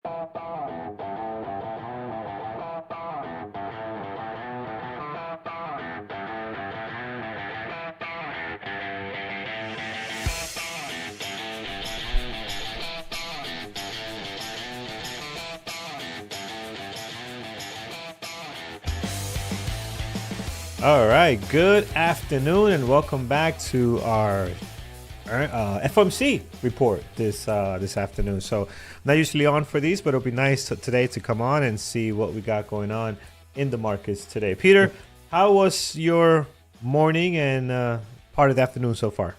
All right, good afternoon and welcome back to our FOMC report this afternoon. So I'm not usually on for these, but it'll be nice today to come on and see what we got going on in the markets today. Peter, how was your morning and part of the afternoon so far?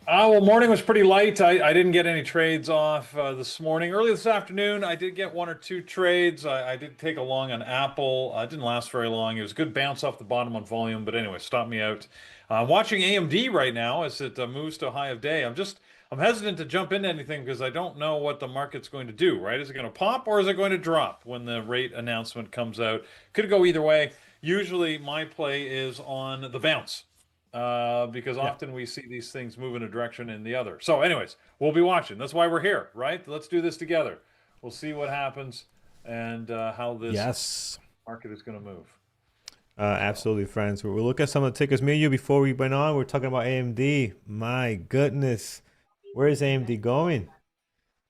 Well, morning was pretty light. I didn't get any trades off this morning. Early this afternoon, I did get one or two trades. I did take a long on Apple. It didn't last very long. It was a good bounce off the bottom on volume, but anyway, stopped me out. Watching AMD right now as it moves to a high of day. I'm hesitant to jump into anything because I don't know what the market's going to do, right? Is it going to pop or is it going to drop when the rate announcement comes out? Could go either way. Usually my play is on the bounce. Because often we see these things move in a direction and the other. So anyways, we'll be watching. That's why we're here, right? Let's do this together. We'll see what happens and how this market is going to move. Absolutely, friends. We'll look at some of the tickers. Me and you, before we went on, we're talking about AMD. My goodness, where is AMD going?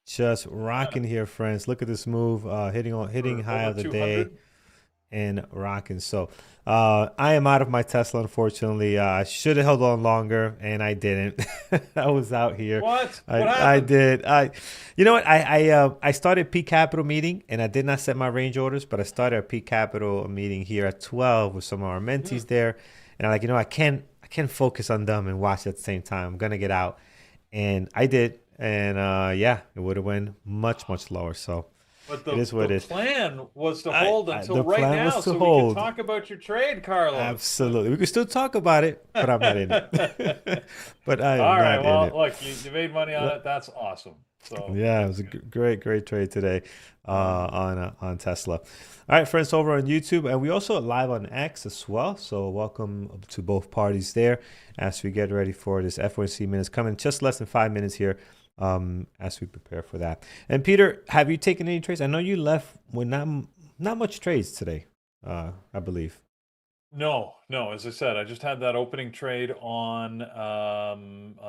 Just rocking here, friends. Look at this move, hitting high of the day and rocking. So I am out of my Tesla, unfortunately. I should have held on longer, and I didn't. I was out here. What? What happened? I did. You know what? I started P Capital meeting, and I did not set my range orders, but I started a P Capital meeting here at 12 with some of our mentees there, and I'm like, I can't focus on them and watch at the same time. I'm gonna get out, and I did, and it would have went much lower. So. But the plan was to hold until right now, so we can talk about your trade, Carlos. Absolutely, we can still talk about it, but I'm not in it. But I am all right. not Well, in it. look, you made money on it. That's awesome. So yeah, it was a great trade today on Tesla. All right, friends, over on YouTube, and we also live on X as well. So welcome to both parties there as we get ready for this FOMC minutes coming. Just less than 5 minutes here. As we prepare for that. And Peter, have you taken any trades? I know you left with not much trades today, I believe. No. As I said, I just had that opening trade on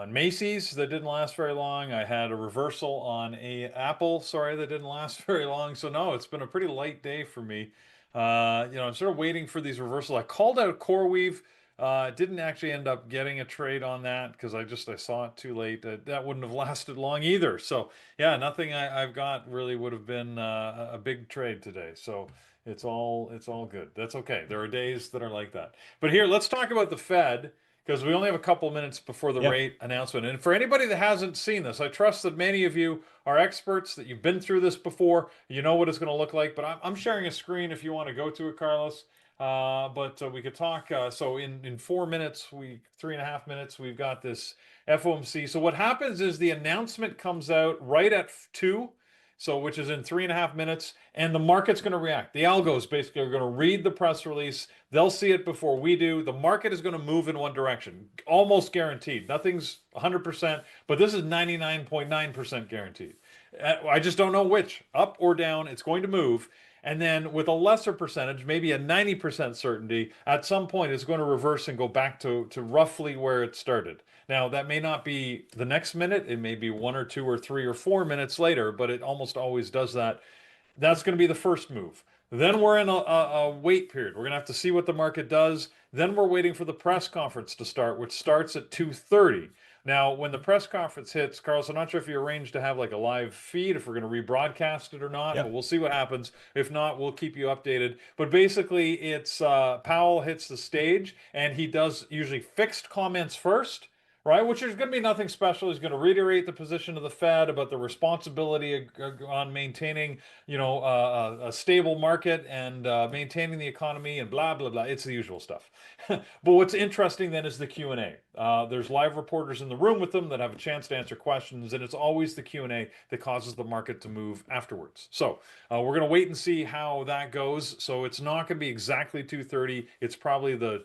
Macy's that didn't last very long. I had a reversal on Apple, that didn't last very long. So no, it's been a pretty light day for me. I'm sort of waiting for these reversals. I called out CoreWeave. Didn't actually end up getting a trade on that because I saw it too late. That wouldn't have lasted long either. So yeah, nothing I've got really would have been a big trade today. So it's all good. That's okay. There are days that are like that. But here, let's talk about the Fed because we only have a couple of minutes before the rate announcement. And for anybody that hasn't seen this, I trust that many of you are experts, that you've been through this before. You know what it's going to look like. But I'm sharing a screen if you want to go to it, Carlos. But we could talk. So in 4 minutes, 3.5 minutes, we've got this FOMC. So what happens is the announcement comes out right at 2, which is in 3.5 minutes, and the market's going to react. The algos basically are going to read the press release. They'll see it before we do. The market is going to move in one direction, almost guaranteed. Nothing's 100%, but this is 99.9% guaranteed. I just don't know which, up or down. It's going to move. And then with a lesser percentage, maybe a 90% certainty, at some point it's going to reverse and go back to roughly where it started. Now, that may not be the next minute. It may be 1 or 2 or 3 or 4 minutes later, but it almost always does that. That's going to be the first move. Then we're in a wait period. We're going to have to see what the market does. Then we're waiting for the press conference to start, which starts at 2:30. Now, when the press conference hits, Carlos, I'm not sure if you arranged to have like a live feed, if we're going to rebroadcast it or not, but we'll see what happens. If not, we'll keep you updated. But basically, it's Powell hits the stage, and he does usually fixed comments first, right? Which is going to be nothing special. He's going to reiterate the position of the Fed about the responsibility on maintaining, a stable market and maintaining the economy and blah, blah, blah. It's the usual stuff. But what's interesting then is the Q&A. There's live reporters in the room with them that have a chance to answer questions, and it's always the Q&A that causes the market to move afterwards. So we're going to wait and see how that goes. So it's not going to be exactly 2:30. It's probably the,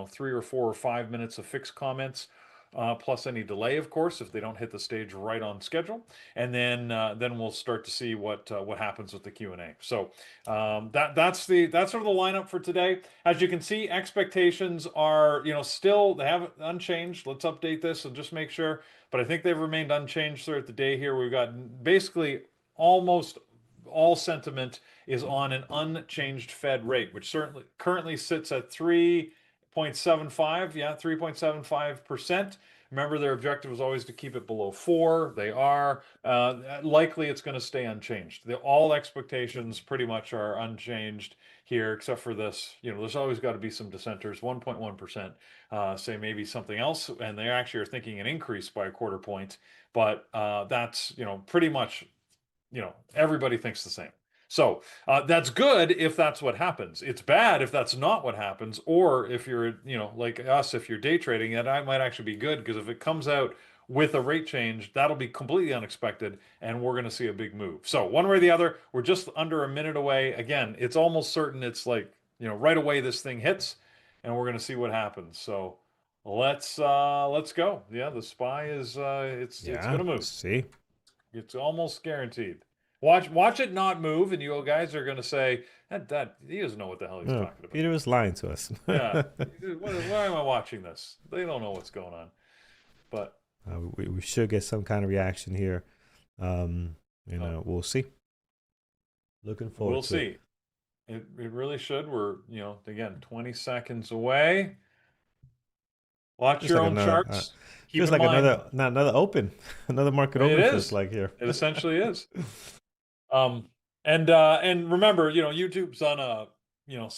3 or 4 or 5 minutes of fixed comments. plus any delay, of course, if they don't hit the stage right on schedule, and then we'll start to see what happens with the Q&A. So that's sort of the lineup for today. As you can see, expectations are still they haven't unchanged. Let's update this and just make sure. But I think they've remained unchanged throughout the day here. We've got basically almost all sentiment is on an unchanged Fed rate, which certainly currently sits at 3.75. Yeah, 3.75%. Remember, their objective was always to keep it below 4. They are. Likely it's going to stay unchanged. All expectations pretty much are unchanged here, except for this. There's always got to be some dissenters. 1.1% say maybe something else, and they actually are thinking an increase by a quarter point. But that's pretty much everybody thinks the same. So that's good if that's what happens. It's bad if that's not what happens, or if you're, like us, if you're day trading, that might actually be good because if it comes out with a rate change, that'll be completely unexpected, and we're going to see a big move. So one way or the other, we're just under a minute away. Again, it's almost certain it's like right away this thing hits, and we're going to see what happens. So let's go. Yeah, the SPY is it's Yeah, going to move. see. It's almost guaranteed. Watch it not move, and you guys are going to say that he doesn't know what the hell he's No, talking about. Peter was lying to us. Yeah, why am I watching this? They don't know what's going on. But we should get some kind of reaction here. We'll see. Looking forward we'll to see. It really should. We're again 20 seconds away. Watch your own charts. Keep feels in like mind, another open, another market it open is. feels like here. It essentially is. And remember, YouTube's on a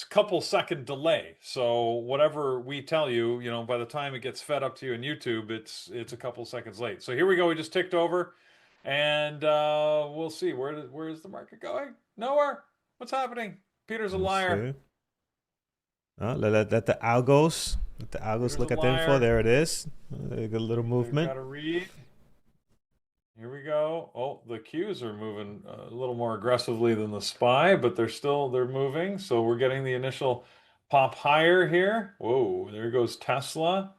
couple second delay. So whatever we tell you, by the time it gets fed up to you in YouTube, it's a couple seconds late. So here we go. We just ticked over, and we'll see where is the market going? Nowhere. What's happening? Peter's a liar. Let the algos. Let the algos Peter's look a at the info. liar. There it is. A little movement. Got to read. Here we go. Oh, the Qs are moving a little more aggressively than the SPY, but they're moving. So we're getting the initial pop higher here. Whoa, there goes Tesla,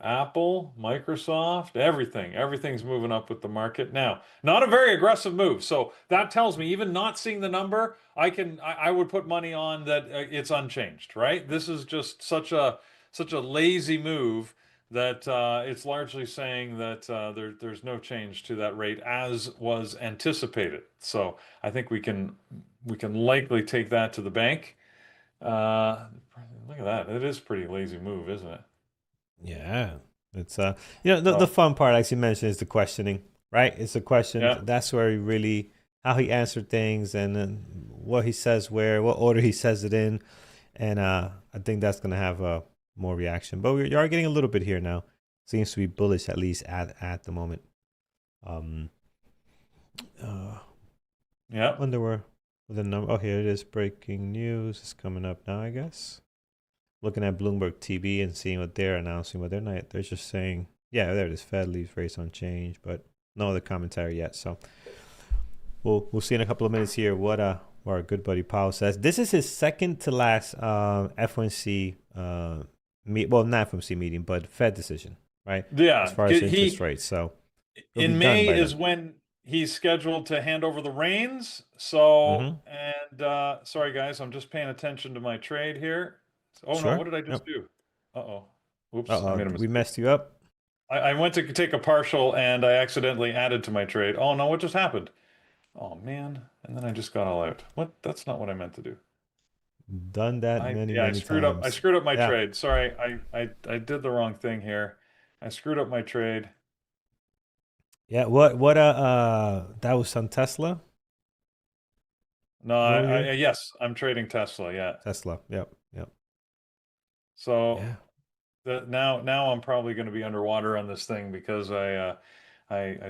Apple, Microsoft, everything's moving up with the market now. Not a very aggressive move. So that tells me, even not seeing the number, I would put money on that it's unchanged, right? This is just such a lazy move that it's largely saying that there's no change to that rate as was anticipated. So I think we can likely take that to the bank. Look at that. It is a pretty lazy move, isn't it? Yeah, it's the fun part, as you mentioned, is the questioning, right? It's the question. Yeah. That's where how he answered things, and then what he says, what order he says it in, and I think that's gonna have more reaction. But we are getting a little bit here now. Seems to be bullish, at least at the moment. Yeah. Wonder where the number. Oh, here it is. Breaking news is coming up now, I guess. Looking at Bloomberg TV and seeing what they're announcing, what they're just saying. Yeah, there it is. Fed leaves rates unchanged, but no other commentary yet. So we'll see in a couple of minutes here what our good buddy Powell says. This is his second to last FOMC not FOMC meeting, but Fed decision, right? Yeah. As far as interest rates. So in May is when he's scheduled to hand over the reins. So and sorry guys, I'm just paying attention to my trade here. Oh sure. no, what did I just do? Uh-oh. Oops, I made a mistake. We messed you up. I went to take a partial and I accidentally added to my trade. Oh no, what just happened? Oh man, and then I just got all out. What? That's not what I meant to do. Done that many times. I screwed up my trade. Sorry, I did the wrong thing here. I screwed up my trade. Yeah, that was on Tesla? No, yes, I'm trading Tesla, yeah. Tesla, yep. So now I'm probably going to be underwater on this thing because I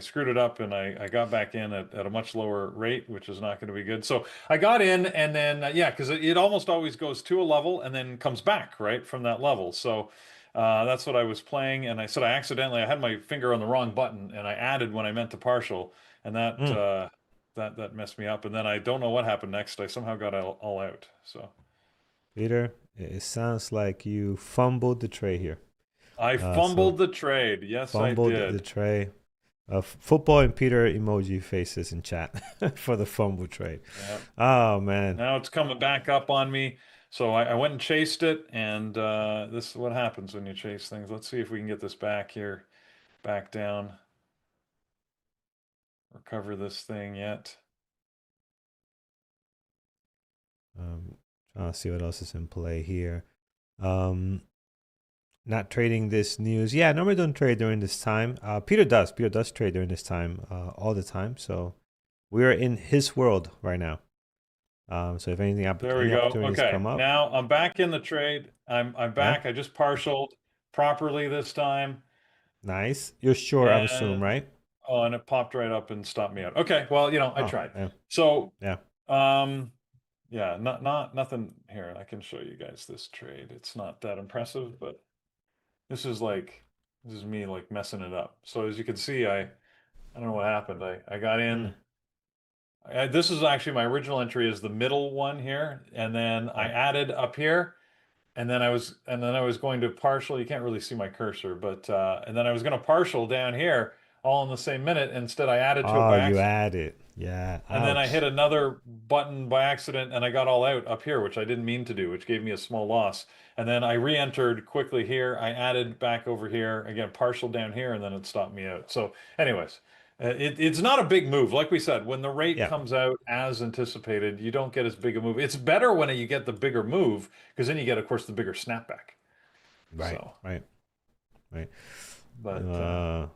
screwed it up and I got back in at a much lower rate, which is not going to be good. So I got in and then because it almost always goes to a level and then comes back right from that level. So that's what I was playing, and I said I had my finger on the wrong button and I added when I meant to partial, and that messed me up. And then I don't know what happened next. I somehow got all out. So Peter, it sounds like you fumbled the trade here. I So fumbled the trade. Yes, I fumbled the did. tray. Football and Peter emoji faces in chat for the fumble trade. Yeah. Oh man. Now it's coming back up on me. So I went and chased it, and this is what happens when you chase things. Let's see if we can get this back here, back down. Recover this thing yet. Trying to see what else is in play here. Um, Not trading this news. Yeah, normally don't trade during this time. Peter does. Peter does trade during this time all the time. So we are in his world right now. So if anything, There we any go. opportunities Okay, come up, now I'm back in the trade. I'm yeah, back. I just partialed properly this time. nice. You're sure, I'm assuming, And right? oh, and it popped right up and stopped me out. Okay, well, I Oh, tried. yeah, So, yeah. yeah, nothing here. I can show you guys this trade. It's not that impressive, but this is me like messing it up. So as you can see, I don't know what happened. I got Hmm. in. This is actually my original entry is the middle one here, and then I Yeah. added up here. And then I was going to partial. You can't really see my cursor, but and then I was going to partial down here all in the same minute. Instead, I added to it Oh, by you accident, add it. Yeah. and then I hit Ouch. another button by accident, and I got all out up here, which I didn't mean to do, which gave me a small loss. And then I re-entered quickly here. I added back over here again, partial down here, and then it stopped me out. So, anyways. It's not a big move. Like we said, when the rate Yeah. comes out as anticipated, you don't get as big a move. It's better when you get the bigger move because then you get, of course, the bigger snapback. Right. So, Right. Right. but Uh,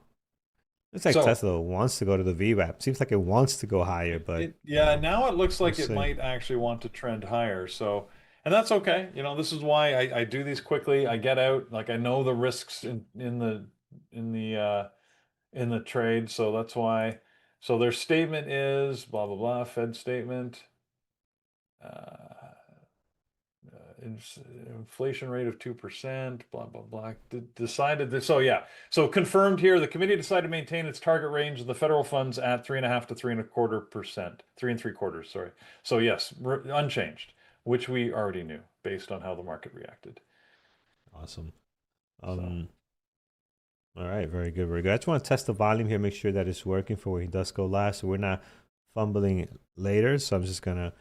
it's like so Tesla wants to go to the VWAP. Seems like it wants to go higher, but yeah, now it looks we'll like it see. might actually want to trend higher. So, and that's okay. This is why I do these quickly. I get out, like I know the risks in the in the trade, so that's why. So their statement is blah blah blah. Fed statement. Uh, inflation rate of 2%, blah, blah, blah. Decided this. So, yeah. So, confirmed here, the committee decided to maintain its target range of the federal funds at 3.5 to 3.25%, 3 3/4, sorry. So, yes, unchanged, which we already knew based on how the market reacted. Awesome. So, All right, very good, very good. I just want to test the volume here, make sure that it's working for when he does go live, so we're not fumbling later. So I'm just gonna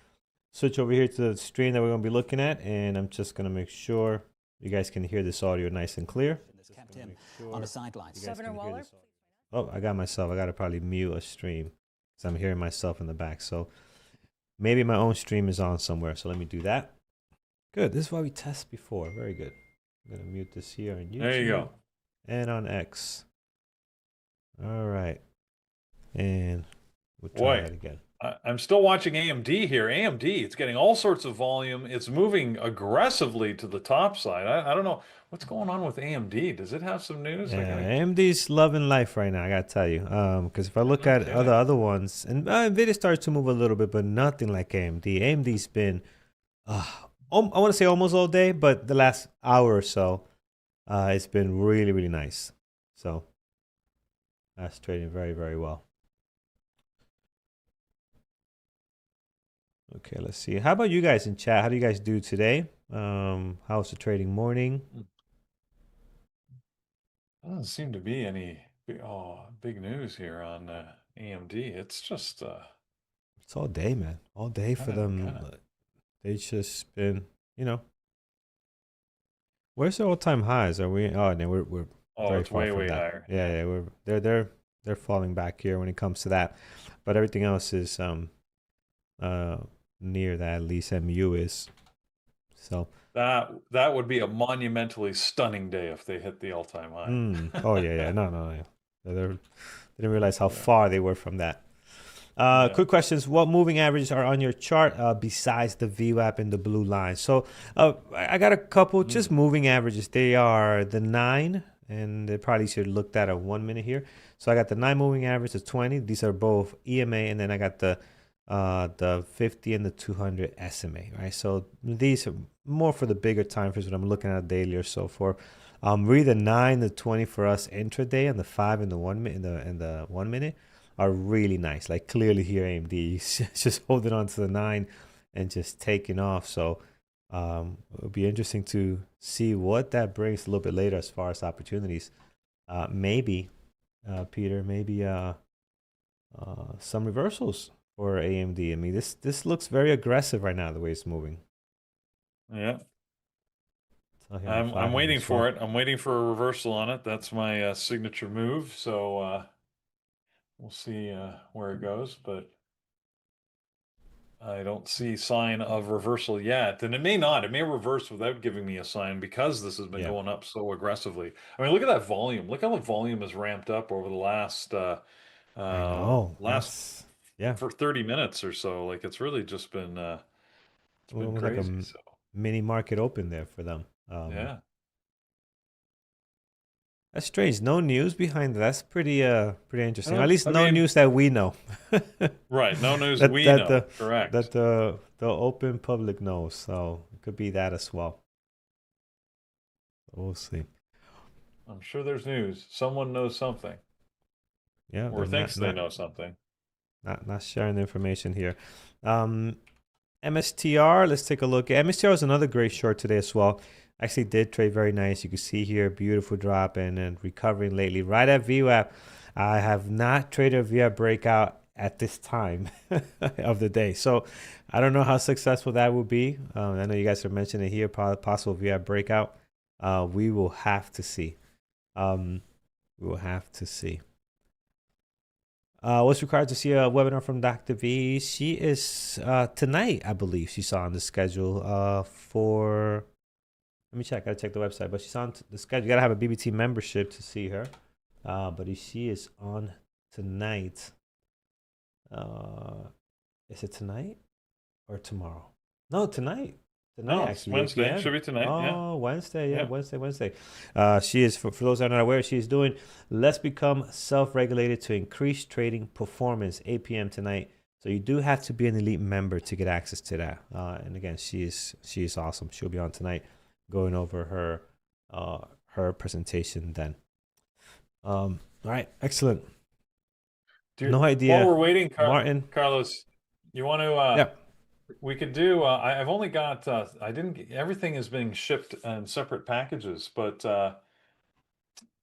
switch over here to the stream that we're gonna be looking at, and I'm just gonna make sure you guys can hear this audio nice and clear. Kept him on the sidelines. Governor Waller. Oh, I got myself. I gotta probably mute a stream because I'm hearing myself in the back. So maybe my own stream is on somewhere. So let me do that. Good. This is why we test before. Very good. I'm gonna mute this here on YouTube. there you go. And on X. All right. And we'll try Boy, that again. I'm still watching AMD here. AMD, it's getting all sorts of volume. It's moving aggressively to the top side. I don't know what's going on with AMD. Does it have some news? Yeah, AMD's loving life right now, I gotta tell you. Because if I look at other ones, and Nvidia starts to move a little bit, but nothing like AMD. AMD's been, I want to say almost all day, but the last hour or so, it's been really, really nice. So that's trading very, very well. Okay, let's see. How about you guys in chat? How do you guys do today? How's the trading morning? Doesn't seem to be any big news here on AMD. It's just It's all day, man. All day for them. They just been, Where's the all-time highs? Are we? Oh, no, we're very it's far way from that. higher. Yeah, they're falling back here when it comes to that, but everything else is near that. At least MU is. So that would be a monumentally stunning day if they hit the all-time high. Oh yeah. No. They didn't realize how far they were from that. Quick questions. What moving averages are on your chart besides the VWAP and the blue line? So I got a couple just moving averages. They are the 9, and they probably should look at 1 minute here. So I got the 9 moving average, the 20. These are both EMA, and then I got the 50 and the 200 SMA, right? So these are more for the bigger time frames when I'm looking at daily or so forth. Really the 9, the 20 for us intraday, and the 5 and the 1 minute and the 1 minute are really nice. Like clearly here AMD is just holding on to the 9 and just taking off. So It'll be interesting to see what that brings a little bit later as far as opportunities. Maybe, Peter, maybe some reversals for AMD. I mean, this looks very aggressive right now, the way it's moving. Yeah. So here on I'm 500 waiting as well. for it. I'm waiting for a reversal on it. That's my signature move. So we'll see where it goes, but I don't see sign of reversal yet. And it may not. It may reverse without giving me a sign because this has been Yeah, going up so aggressively. I mean, look at that volume. Look how the volume has ramped up over the last I know. last That's yeah, for 30 minutes or so. Like it's really just been it's been almost like a crazy. So mini market open there for them. yeah. That's strange. No news behind that. That's pretty interesting. At least I no mean, news that we know. right. No news that we that know. the Correct. that the open public knows. So it could be that as well. We'll see. I'm sure there's news. Someone knows something Yeah, or they're thinks they know something. not sharing the information here. MSTR, let's take a look. MSTR is another great short today as well. Actually did trade very nice. You can see here, beautiful drop and then recovering lately. Right at VWAP. I have not traded a VWAP breakout at this time of the day. So I don't know how successful that will be. I know you guys are mentioning here, possible VWAP breakout. We will have to see. We will have to see. What's required to see a webinar from Dr. V? She is tonight, I believe. She's on the schedule for. Let me check. I gotta check the website, but she's on the schedule. You gotta have a BBT membership to see her. But she is on tonight. Is it tonight or tomorrow? No, tonight. Tonight, No, it's actually, 8 Wednesday. p.m. Should be tonight. Yeah. Oh, Wednesday. Yeah, Yeah. Wednesday. She is, for those that are not aware, she is doing Let's Become Self-Regulated to Increase Trading Performance, 8 p.m. tonight. So you do have to be an elite member to get access to that. And again, she is awesome. She'll be on tonight going over her presentation then. All right, excellent. No idea. While we're waiting, Martin. Carlos, you want to Yeah. we could do I've only got I didn't get, everything is being shipped in separate packages, but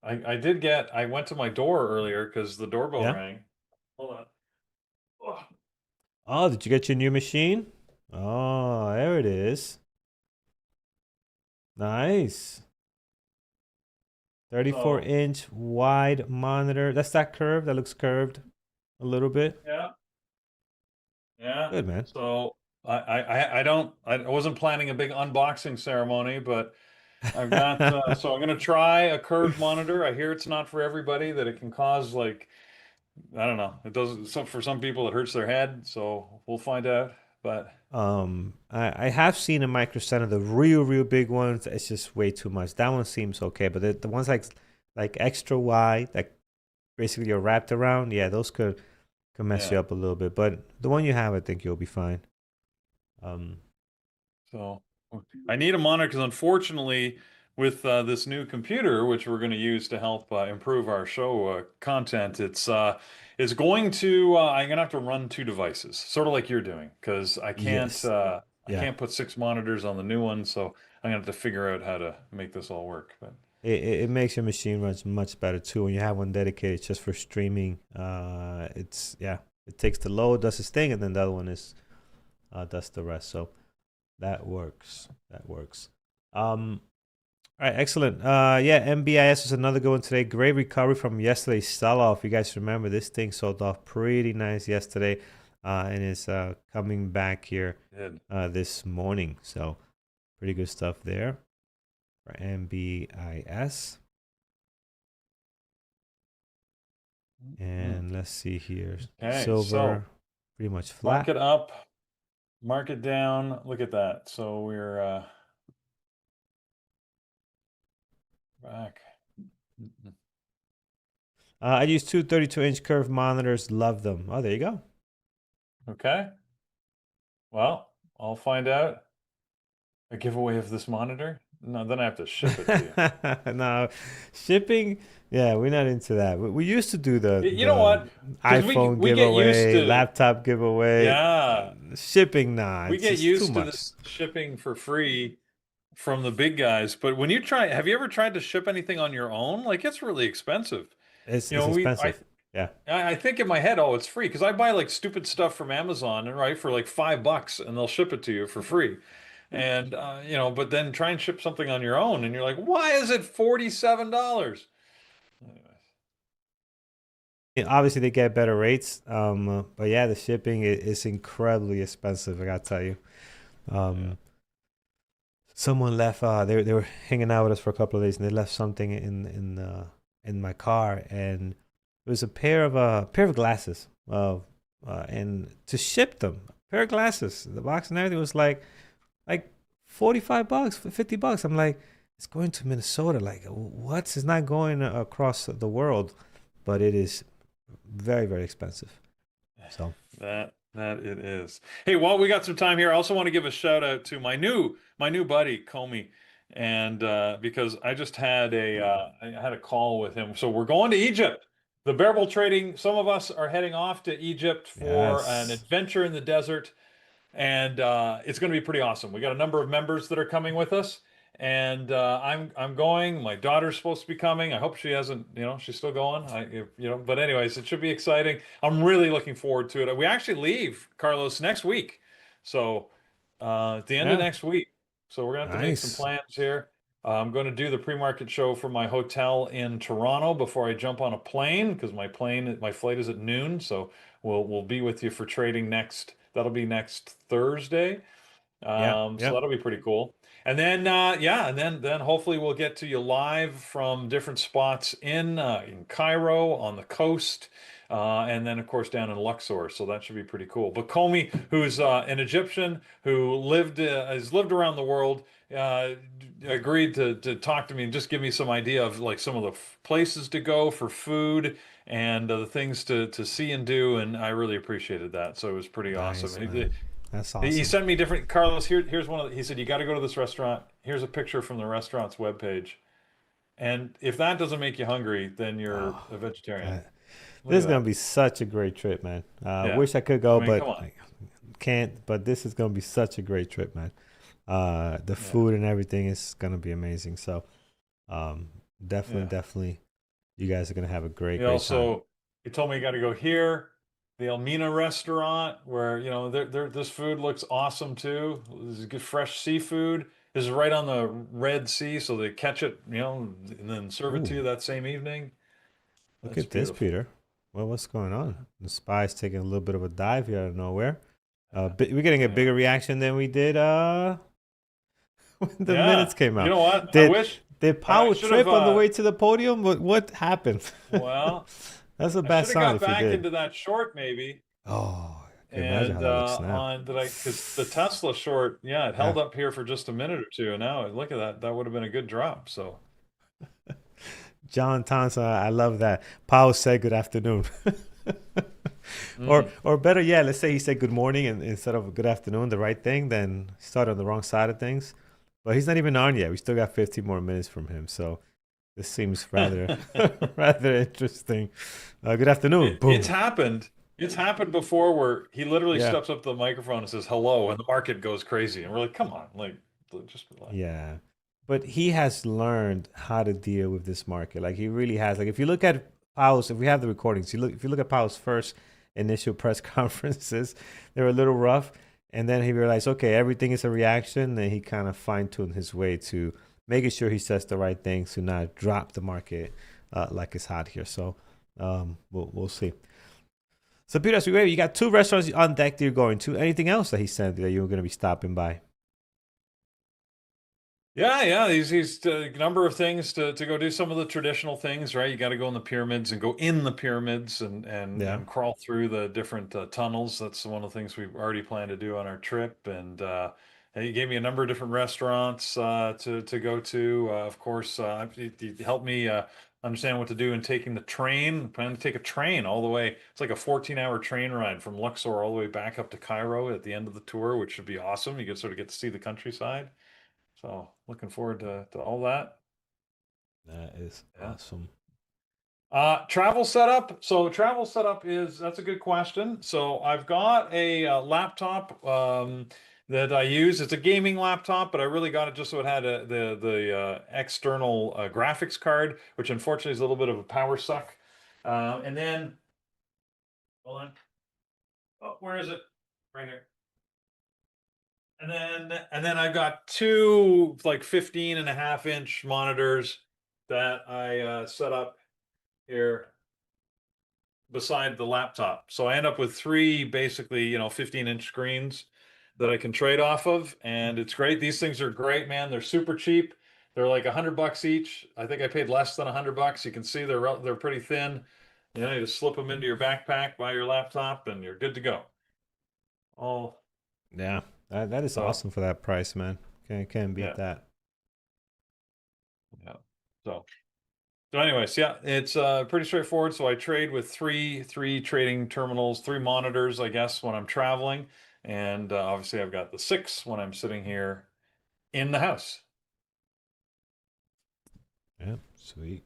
I went to my door earlier because the doorbell Yeah. rang. Hold on. Oh, Oh, did you get your new machine? Oh, there it is. Nice. 34-inch wide monitor. That's that curve. That looks curved a little bit. yeah. Yeah. Good, man. So I wasn't planning a big unboxing ceremony, but I've got so I'm gonna try a curved monitor. I hear it's not for everybody, that it can cause like I don't know. It does for some people it hurts their head, so we'll find out. But I have seen a Micro Center, the real big ones. It's just way too much. That one seems okay, but the ones like extra wide, like basically you're wrapped around, yeah, those could mess you up a little bit. But the one you have, I think you'll be fine. So I need a monitor because unfortunately, with this new computer, which we're going to use to help improve our show content, it's going to I'm going to have to run two devices, sort of like you're doing, because I can't Yes. I Yeah. can't put 6 monitors on the new one, so I'm going to have to figure out how to make this all work. But It makes your machine runs much better too when you have one dedicated just for streaming. It takes the load, does its thing, and then the other one is does the rest. So that works. All right, excellent. MBIS was another good one today. Great recovery from yesterday's sell-off. You guys remember this thing sold off pretty nice yesterday, and is coming back here this morning. So pretty good stuff there for MBIS. And let's see here. okay, Silver, so pretty much flat. market up, market down. Look at that. So we're back. I use two 32-inch curved monitors. Love them. Oh, there you go. Okay. Well, I'll find out a giveaway of this monitor. No, then I have to ship it to you. No, shipping. Yeah, we're not into that. We used to do You know what? Because iPhone we get used giveaway, to, laptop giveaway. yeah, Shipping, nah, we it's get just too used to much. this shipping for free from the big guys. But when you try, have you ever tried to ship anything on your own? Like it's really expensive. It's I expensive. Yeah. I think in my head, oh, it's free because I buy like stupid stuff from Amazon and right for like $5 and they'll ship it to you for free. And but then try and ship something on your own and you're like, why is it $47? Yeah, obviously, they get better rates. But yeah, the shipping is incredibly expensive. I gotta tell you. Yeah. Um, Someone left. They were hanging out with us for a couple of days, and they left something in my car, and it was a pair of glasses. And to ship them, a pair of glasses, the box and everything was like $45, $50. I'm like, it's going to Minnesota. Like, what? It's not going across the world, but it is very, very expensive. So That it is. Hey, while we got some time here, I also want to give a shout out to my new buddy Comey, and because I just had I had a call with him. So we're going to Egypt. The Bearable Trading. Some of us are heading off to Egypt for an yes, adventure in the desert and it's going to be pretty awesome. We got a number of members that are coming with us, and I'm going. My daughter's supposed to be coming. I hope she hasn't, she's still going. But anyways, it should be exciting. I'm really looking forward to it. We actually leave, Carlos, next week, so at the end of yeah, next week. So we're gonna have to make some nice. plans here. I'm going to do the pre-market show for my hotel in Toronto before I jump on a plane because my flight is at noon. So we'll be with you for trading next. That'll be next Thursday. Yeah, So yeah, that'll be pretty cool. And then yeah, and then hopefully we'll get to you live from different spots in Cairo on the coast, and then of course down in Luxor. So that should be pretty cool. But Comey, who's an Egyptian who has lived around the world, uh, agreed to talk to me and just give me some idea of like some of the places to go for food and the things to see and do, and I really appreciated that. So it was pretty awesome. nice, man. That's He awesome. sent me different. Carlos, here's one of he said you got to go to this restaurant. Here's a picture from the restaurant's webpage. And if that doesn't make you hungry, then you're Oh, a vegetarian. that, Look this at is gonna that. be such a great trip, man. Yeah. Wish I could I go, mean, but come on. I can't. But this is gonna be such a great trip, man. The Yeah. food and everything is gonna be amazing. So, um, Yeah. definitely, you guys are gonna have a He great time. also he told me you got to go here, the Elmina restaurant, where this food looks awesome too. This is good fresh seafood. This is right on the Red Sea, so they catch it, and then serve it to Ooh, you that same evening. look That's at this, beautiful. Peter. Well, what's going on? The spy's taking a little bit of a dive here out of nowhere. We're getting a Anyway. bigger reaction than we did when the minutes Yeah. came You out. know what? I Did wish did I Powell should have trip on the way to the podium? What happened? well, That's a I bad should have sign got if he back did. into that short maybe. Oh, I can imagine how And that looks now. on did I because the Tesla short, yeah, it Yeah. held up here for just a minute or two. And now look at that. That would have been a good drop. So John Thompson, I love that. Powell said good afternoon. mm, Or better yet, let's say he said good morning and instead of good afternoon, the right thing, then start on the wrong side of things. But he's not even on yet. We still got 15 more minutes from him. So this seems rather rather interesting. Good afternoon. it's Boom. happened. It's happened before where he literally Yeah. steps up to the microphone and says hello, and the market goes crazy. And we're like, come on, like just relax. Yeah. But he has learned how to deal with this market. Like he really has. Like if you look at Powell's, if we have the recordings, if you look at Powell's first initial press conferences, they were a little rough. And then he realized, okay, everything is a reaction. And he kind of fine-tuned his way to making sure he says the right things to not drop the market like it's hot here. So we'll see. So Peter, so you got two restaurants on deck that you're going to. Anything else that he said that you were going to be stopping by? Yeah, yeah. He's a number of things to go do some of the traditional things, right? You got to go in the pyramids and go in the pyramids Yeah. and crawl through the different tunnels. That's one of the things we've already planned to do on our trip. And he gave me a number of different restaurants to go to. Of course, he helped me understand what to do in taking the train. I plan to take a train all the way. It's like a 14-hour train ride from Luxor all the way back up to Cairo at the end of the tour, which should be awesome. You get to see the countryside. So looking forward to all that. That is Yeah. awesome. Travel setup. So travel setup that's a good question. So I've got a laptop that I use. It's a gaming laptop, but I really got it just so it had the external graphics card, which unfortunately is a little bit of a power suck. And then, hold on. Oh, where is it? Right here. And then I've got two like 15.5-inch monitors that I set up here beside the laptop. So I end up with three basically, 15-inch screens that I can trade off of, and it's great. These things are great, man. They're super cheap. They're like $100 each. I think I paid less than $100. You can see they're pretty thin. You just slip them into your backpack, buy your laptop, and you're good to go. All Yeah, that is awesome for that price, man. Can't beat that. Yeah. So anyways, yeah, it's pretty straightforward. So I trade with three trading terminals, three monitors, I guess, when I'm traveling, and obviously I've got the 6 when I'm sitting here in the house. Yeah, sweet.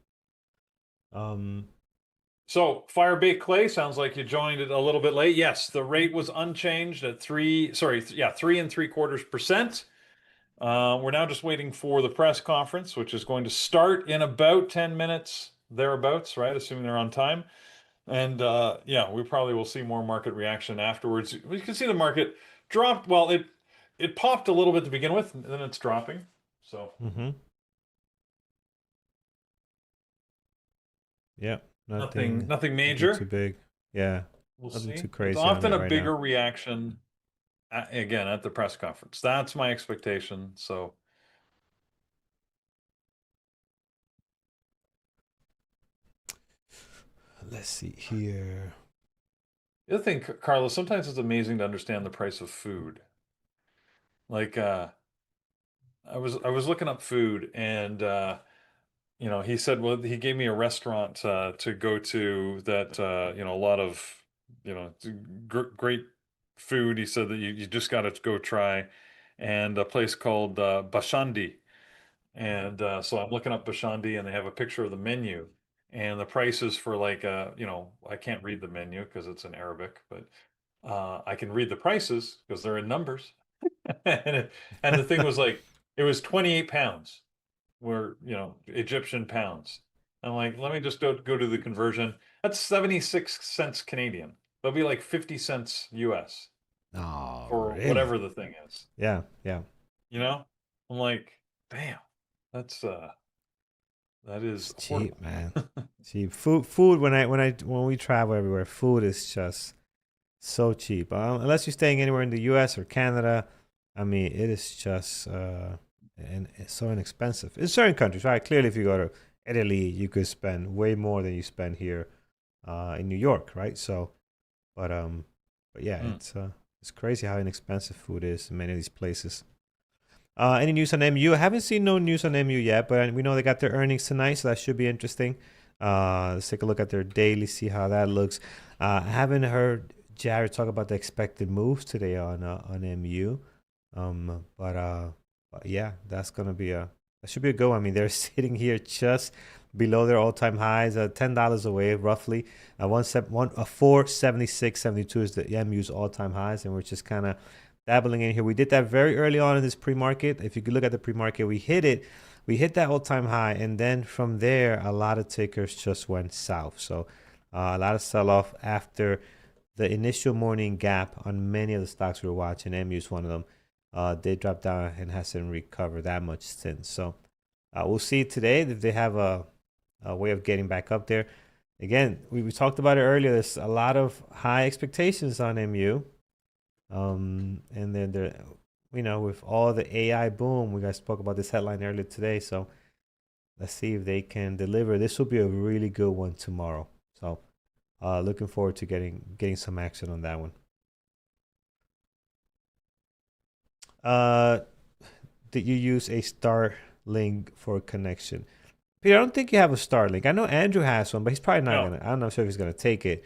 So Fire Baked Clay sounds like you joined it a little bit late. Yes, the rate was unchanged at 3.75%. We're now just waiting for the press conference, which is going to start in about 10 minutes, thereabouts, right? Assuming they're on time. And yeah, we probably will see more market reaction afterwards. We can see the market dropped. Well, it popped a little bit to begin with, and then it's dropping. So. Yeah. Nothing major. Too big. Yeah. We'll nothing see. too crazy. It's often on it a right bigger now. reaction again at the press conference. That's my expectation. So. Let's see here. The other thing, Carlos, sometimes it's amazing to understand the price of food. Like I was looking up food, and he said, well, he gave me a restaurant to go to that a lot of great food. He said that you just got to go try, and a place called Bashandi. And so I'm looking up Bashandi, and they have a picture of the menu, and the prices for like I can't read the menu because it's in Arabic, but I can read the prices because they're in numbers. And the thing was like, it was 28 pounds, were Egyptian pounds. I'm like, let me just go to the conversion. That's 76 cents Canadian. That'll be like 50 cents US Oh, for really? whatever the thing is. Yeah. I'm like, damn, that is It's cheap, affordable. man. Cheap food. When we travel everywhere, food is just so cheap. Unless you're staying anywhere in the U.S. or Canada, I mean, it is just and it's so inexpensive. In certain countries, right? Clearly, if you go to Italy, you could spend way more than you spend here in New York, right? So, but yeah, it's crazy how inexpensive food is in many of these places. Any news on MU? I haven't seen no news on MU yet, but we know they got their earnings tonight, so that should be interesting. Let's take a look at their daily, see how that looks. I haven't heard Jared talk about the expected moves today on MU, but yeah, that should be a go. I mean, they're sitting here just below their all-time highs, $10 away roughly. 476.72 is the MU's all-time highs, and we're just kind of dabbling in here. We did that very early on in this pre-market. If you could look at the pre-market, we hit it. We hit that all-time high, and then from there, a lot of tickers just went south. So a lot of sell-off after the initial morning gap on many of the stocks we were watching. MU is one of them. They dropped down and hasn't recovered that much since. So we'll see today if they have a way of getting back up there. Again, we talked about it earlier. There's a lot of high expectations on MU. And then there, with all the AI boom, we guys spoke about this headline earlier today. So let's see if they can deliver. This will be a really good one tomorrow. So looking forward to getting some action on that one. Did you use a Starlink for connection? Peter, I don't think you have a Starlink. I know Andrew has one, but he's probably not gonna. I'm not sure if he's gonna take it.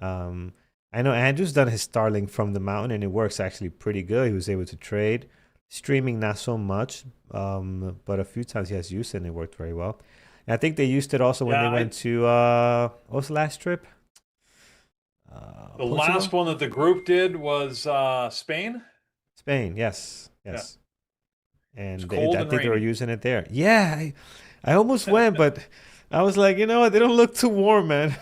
I know Andrew's done his Starlink from the mountain, and it works actually pretty good. He was able to trade Streaming, not so much, but a few times he has used it and it worked very well. And I think they used it also when they went to what was the last trip? The Portugal? last one that the group did was Spain. Spain, yes. And cold I and think they were rainy. using it there. Yeah, I almost went, but I was like, you know what? They don't look too warm, man.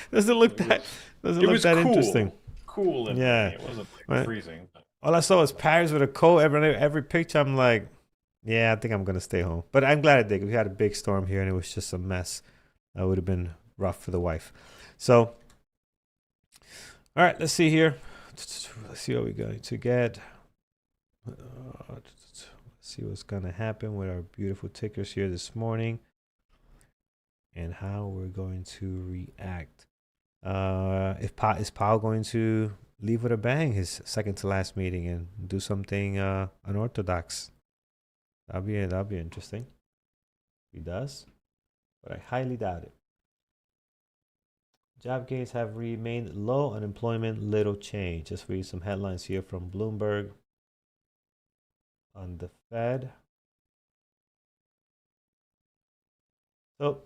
Doesn't look that cool. interesting. Cool and rainy. It wasn't like freezing. All I saw was Paris with a coat. Every picture, I'm like, yeah, I think I'm gonna stay home. But I'm glad I did. We had a big storm here, and it was just a mess. That would have been rough for the wife. So, all right, let's see here. Let's see what we're going to get. Let's see what's gonna happen with our beautiful tickers here this morning, and how we're going to react. Is Powell going to leave with a bang his second to last meeting and do something unorthodox? That'll be interesting. He does, but I highly doubt it. Job gains have remained low, unemployment little change. Just read some headlines here from Bloomberg on the Fed. So,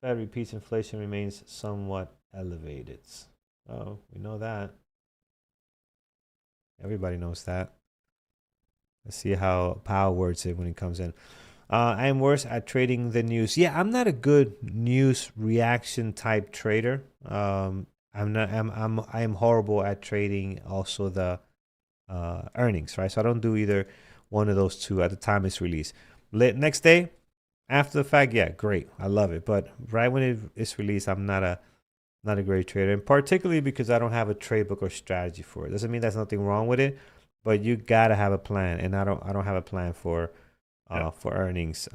Fed repeats inflation remains somewhat elevated. Oh, we know that. Everybody knows that. Let's see how Powell words it when he comes in. I am worse at trading the news. Yeah, I'm not a good news reaction type trader. I am horrible at trading also the earnings, right? So I don't do either one of those two at the time it's released. Next day, after the fact, yeah, great. I love it. But right when it's released, I'm not a great trader, and particularly because I don't have a trade book or strategy for it. Doesn't mean there's nothing wrong with it, but you gotta have a plan, and I don't have a plan for earnings.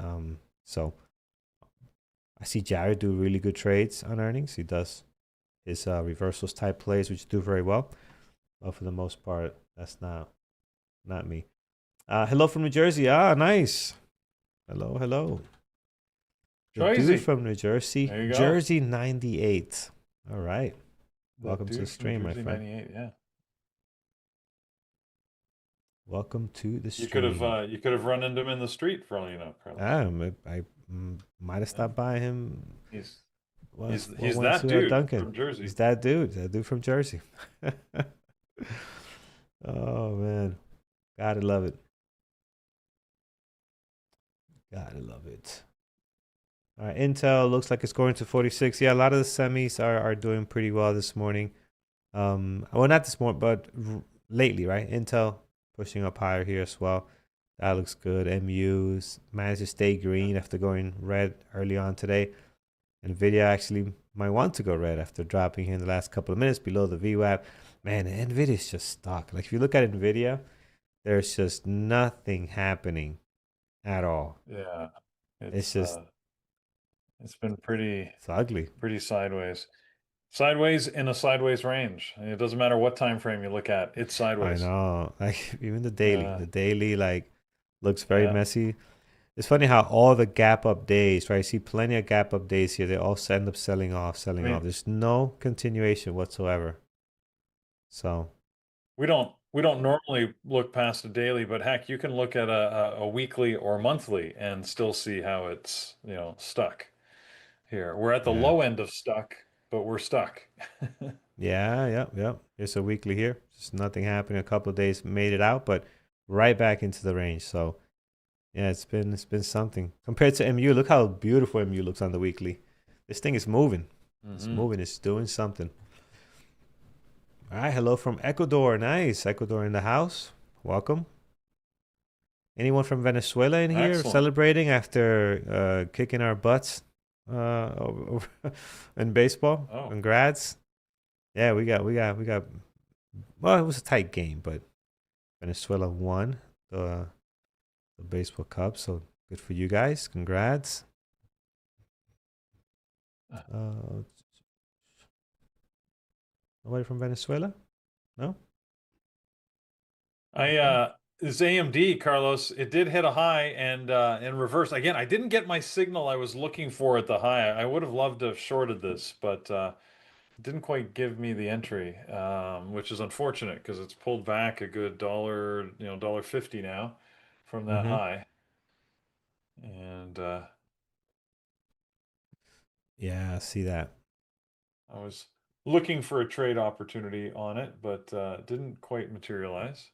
So I see Jared do really good trades on earnings. He does his reversals type plays, which do very well. But for the most part, that's not me. Hello from New Jersey. Ah, nice. Hello. The dude from New Jersey. Jersey 98. All right. Welcome to the stream, my friend. 98, yeah. Welcome to the stream. You could have run into him in the street for all you know, Carlos. I might have stopped by him. He's that dude from Jersey. He's that dude from Jersey. Oh man, gotta love it. All right, Intel looks like it's going to 46. Yeah, a lot of the semis are doing pretty well this morning. Well, not this morning, but lately, right? Intel pushing up higher here as well. That looks good. MU's managed to stay green after going red early on today. NVDA actually might want to go red after dropping here in the last couple of minutes below the VWAP. Man, NVIDIA is just stuck. Like, if you look at NVIDIA, there's just nothing happening at all. Yeah. It's just... It's been pretty... It's ugly. Pretty sideways. Sideways in a sideways range. It doesn't matter what time frame you look at. It's sideways. I know. Like, even the daily, like, looks very messy. It's funny how all the gap up days, right? I see plenty of gap up days here. They all end up selling off. There's no continuation whatsoever. So we don't normally look past a daily, but heck, you can look at a weekly or monthly and still see how it's, stuck here. We're at the low end of stuck, but we're stuck. Yeah. It's a weekly here. Just nothing happening. A couple of days made it out, but right back into the range. So yeah, it's been something. Compared to MU, look how beautiful MU looks on the weekly. This thing is moving. It's moving. It's doing something. All right, hello from Ecuador. Nice. Ecuador in the house. Welcome. Anyone from Venezuela in here celebrating after kicking our butts in baseball? Oh. Congrats. Yeah, we got. Well, it was a tight game, but Venezuela won the baseball cup, so good for you guys. Congrats. Nobody from Venezuela? No? This AMD, Carlos, it did hit a high and in reverse. Again, I didn't get my signal I was looking for at the high. I would have loved to have shorted this, but didn't quite give me the entry, which is unfortunate because it's pulled back a good dollar, $1.50 now from that Mm-hmm. high. And Yeah, I see that. I was looking for a trade opportunity on it, but didn't quite materialize.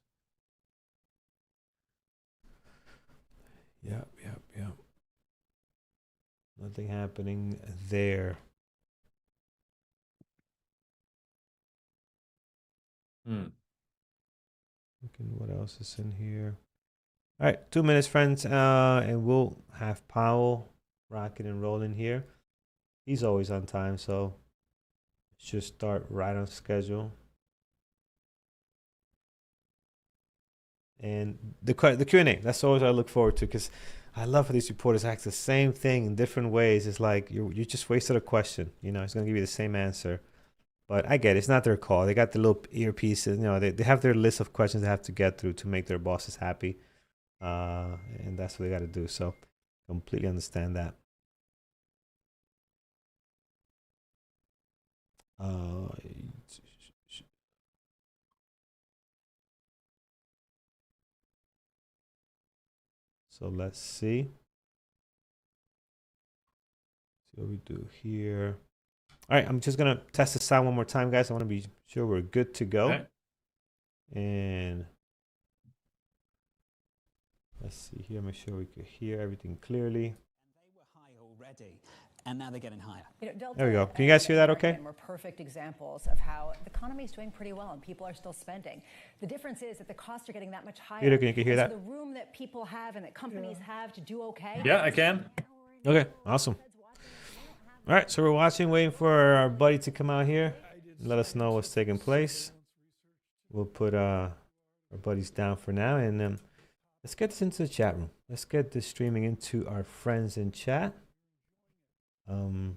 Yep, yep, yep. Nothing happening there. Hmm. Looking what else is in here. All right, 2 minutes, friends, and we'll have Powell rocking and rolling here. He's always on time, so should start right on schedule. And the Q&A, that's always what I look forward to, because I love how these reporters ask the same thing in different ways. It's like you just wasted a question. He's going to give you the same answer. But I get it. It's not their call. They got the little earpieces. They have their list of questions they have to get through to make their bosses happy. And that's what they got to do. So completely understand that. So let's see. See what we do here. All right, I'm just going to test this out one more time, guys. I want to be sure we're good to go. Okay. And let's see here. Make sure we can hear everything clearly. And they were high already, and now they're getting higher. There we go. Can you guys hear that okay? We're perfect examples of how the economy is doing pretty well and people are still spending. The difference is that the costs are getting that much higher. Peter, can you hear that? So the room that people have and that companies have to do okay. Yeah, I can. Okay, awesome. All right, so we're watching, waiting for our buddy to come out here. Let us know what's taking place. We'll put our buddies down for now, and let's get this into the chat room. Let's get this streaming into our friends in chat. So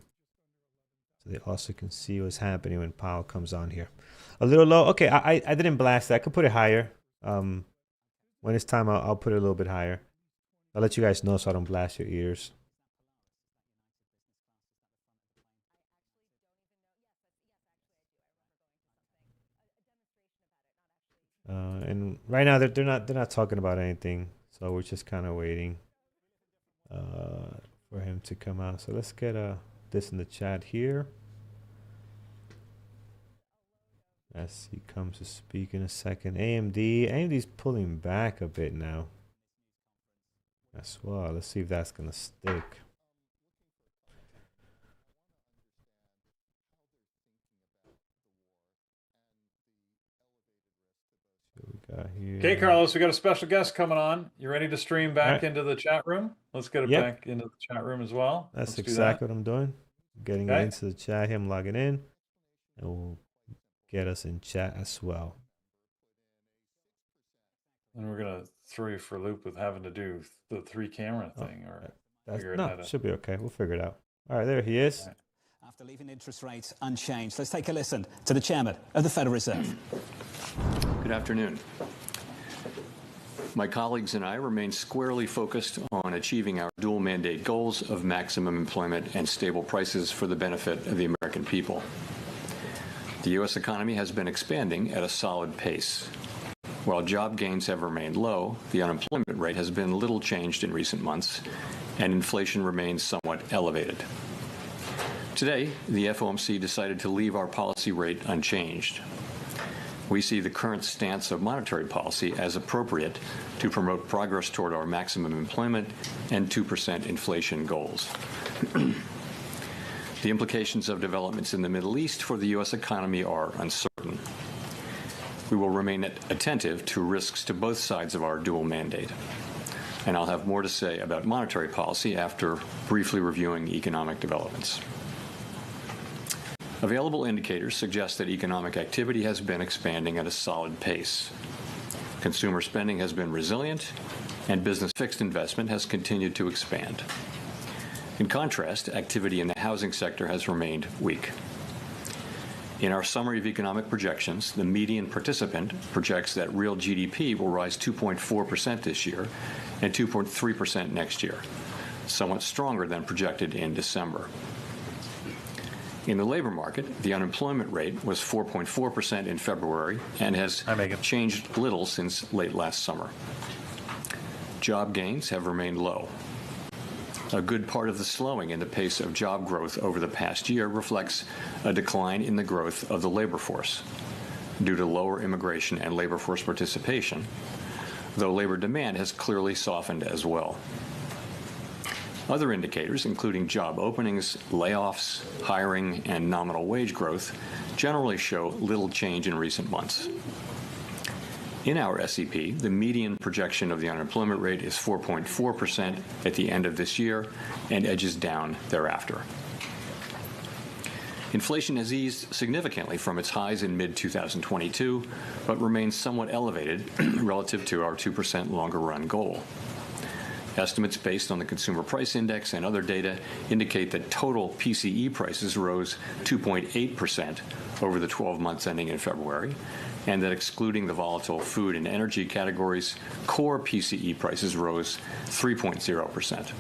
they also can see what's happening when Powell comes on here. A little low. Okay, I didn't blast that. I could put it higher. When it's time, I'll put it a little bit higher. I'll let you guys know so I don't blast your ears. And right now they're not talking about anything, so we're just kind of waiting for him to come out. So let's get this in the chat here as he comes to speak in a second. AMD's pulling back a bit now as well. Let's see if that's gonna stick. Okay, Carlos, we got a special guest coming on. You ready to stream back into the chat room? Let's get it back into the chat room as well. That's exactly what I'm doing. Getting it into the chat here. I'm logging in. And we'll get us in chat as well. And we're going to throw you for a loop with having to do the 3-camera thing. Should be okay. We'll figure it out. All right, there he is. Right. After leaving interest rates unchanged, let's take a listen to the chairman of the Federal Reserve. Good afternoon. My colleagues and I remain squarely focused on achieving our dual mandate goals of maximum employment and stable prices for the benefit of the American people. The U.S. economy has been expanding at a solid pace. While job gains have remained low, the unemployment rate has been little changed in recent months, and inflation remains somewhat elevated. Today, the FOMC decided to leave our policy rate unchanged. We see the current stance of monetary policy as appropriate to promote progress toward our maximum employment and 2% inflation goals. The implications of developments in the Middle East for the U.S. economy are uncertain. We will remain attentive to risks to both sides of our dual mandate. And I'll have more to say about monetary policy after briefly reviewing economic developments. Available indicators suggest that economic activity has been expanding at a solid pace. Consumer spending has been resilient, and business fixed investment has continued to expand. In contrast, activity in the housing sector has remained weak. In our summary of economic projections, the median participant projects that real GDP will rise 2.4% this year and 2.3% next year, somewhat stronger than projected in December. In the labor market, the unemployment rate was 4.4% in February and has changed little since late last summer. Job gains have remained low. A good part of the slowing in the pace of job growth over the past year reflects a decline in the growth of the labor force due to lower immigration and labor force participation, though labor demand has clearly softened as well. Other indicators, including job openings, layoffs, hiring, and nominal wage growth, generally show little change in recent months. In our SEP, the median projection of the unemployment rate is 4.4% at the end of this year and edges down thereafter. Inflation has eased significantly from its highs in mid-2022, but remains somewhat elevated relative to our 2% longer-run goal. Estimates based on the Consumer Price Index and other data indicate that total PCE prices rose 2.8% over the 12 months ending in February, and that excluding the volatile food and energy categories, core PCE prices rose 3.0%.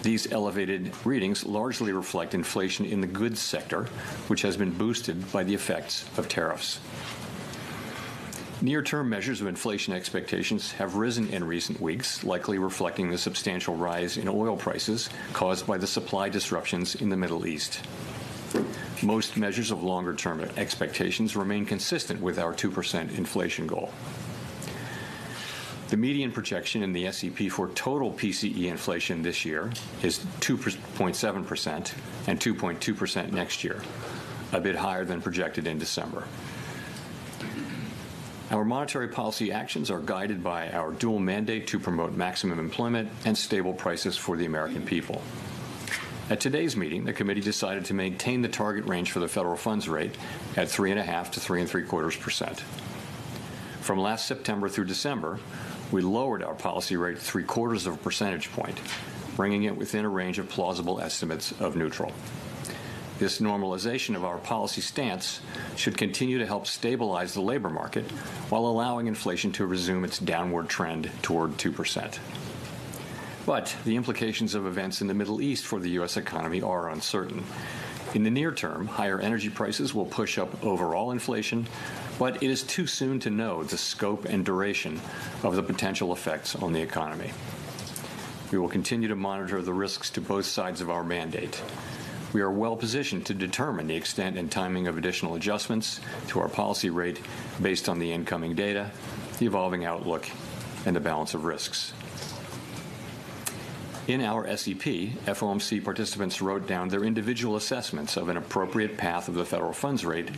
These elevated readings largely reflect inflation in the goods sector, which has been boosted by the effects of tariffs. Near-term measures of inflation expectations have risen in recent weeks, likely reflecting the substantial rise in oil prices caused by the supply disruptions in the Middle East. Most measures of longer-term expectations remain consistent with our 2% inflation goal. The median projection in the SEP for total PCE inflation this year is 2.7% and 2.2% next year, a bit higher than projected in December. Our monetary policy actions are guided by our dual mandate to promote maximum employment and stable prices for the American people. At today's meeting, the committee decided to maintain the target range for the federal funds rate at 3.5 to 3.75%. From last September through December, we lowered our policy rate 0.75 of a percentage point, bringing it within a range of plausible estimates of neutral. This normalization of our policy stance should continue to help stabilize the labor market while allowing inflation to resume its downward trend toward 2%. But the implications of events in the Middle East for the U.S. economy are uncertain. In the near term, higher energy prices will push up overall inflation, but it is too soon to know the scope and duration of the potential effects on the economy. We will continue to monitor the risks to both sides of our mandate. We are well positioned to determine the extent and timing of additional adjustments to our policy rate based on the incoming data, the evolving outlook, and the balance of risks. In our SEP, FOMC participants wrote down their individual assessments of an appropriate path of the federal funds rate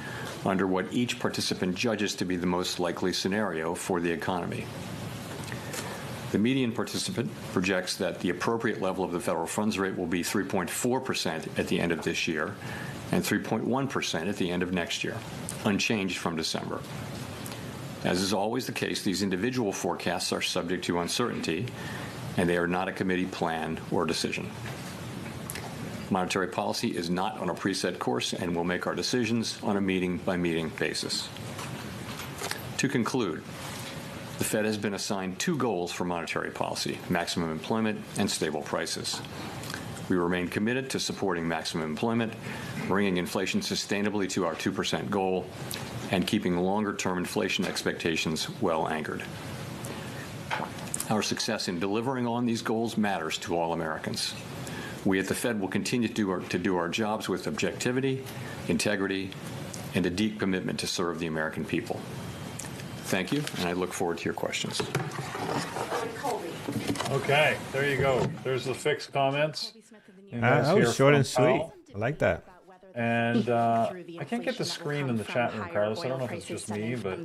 under what each participant judges to be the most likely scenario for the economy. The median participant projects that the appropriate level of the federal funds rate will be 3.4% at the end of this year and 3.1% at the end of next year, unchanged from December. As is always the case, these individual forecasts are subject to uncertainty, and they are not a committee plan or decision. Monetary policy is not on a preset course, and we'll make our decisions on a meeting-by-meeting basis. To conclude, the Fed has been assigned two goals for monetary policy: maximum employment and stable prices. We remain committed to supporting maximum employment, bringing inflation sustainably to our 2% goal, and keeping longer-term inflation expectations well anchored. Our success in delivering on these goals matters to all Americans. We at the Fed will continue to do our jobs with objectivity, integrity, and a deep commitment to serve the American people. Thank you, and I look forward to your questions. Okay, there you go. There's the fixed comments. That was short and sweet. I like that. And I can't get the screen in the chat room, Carlos. I don't know if it's just me, but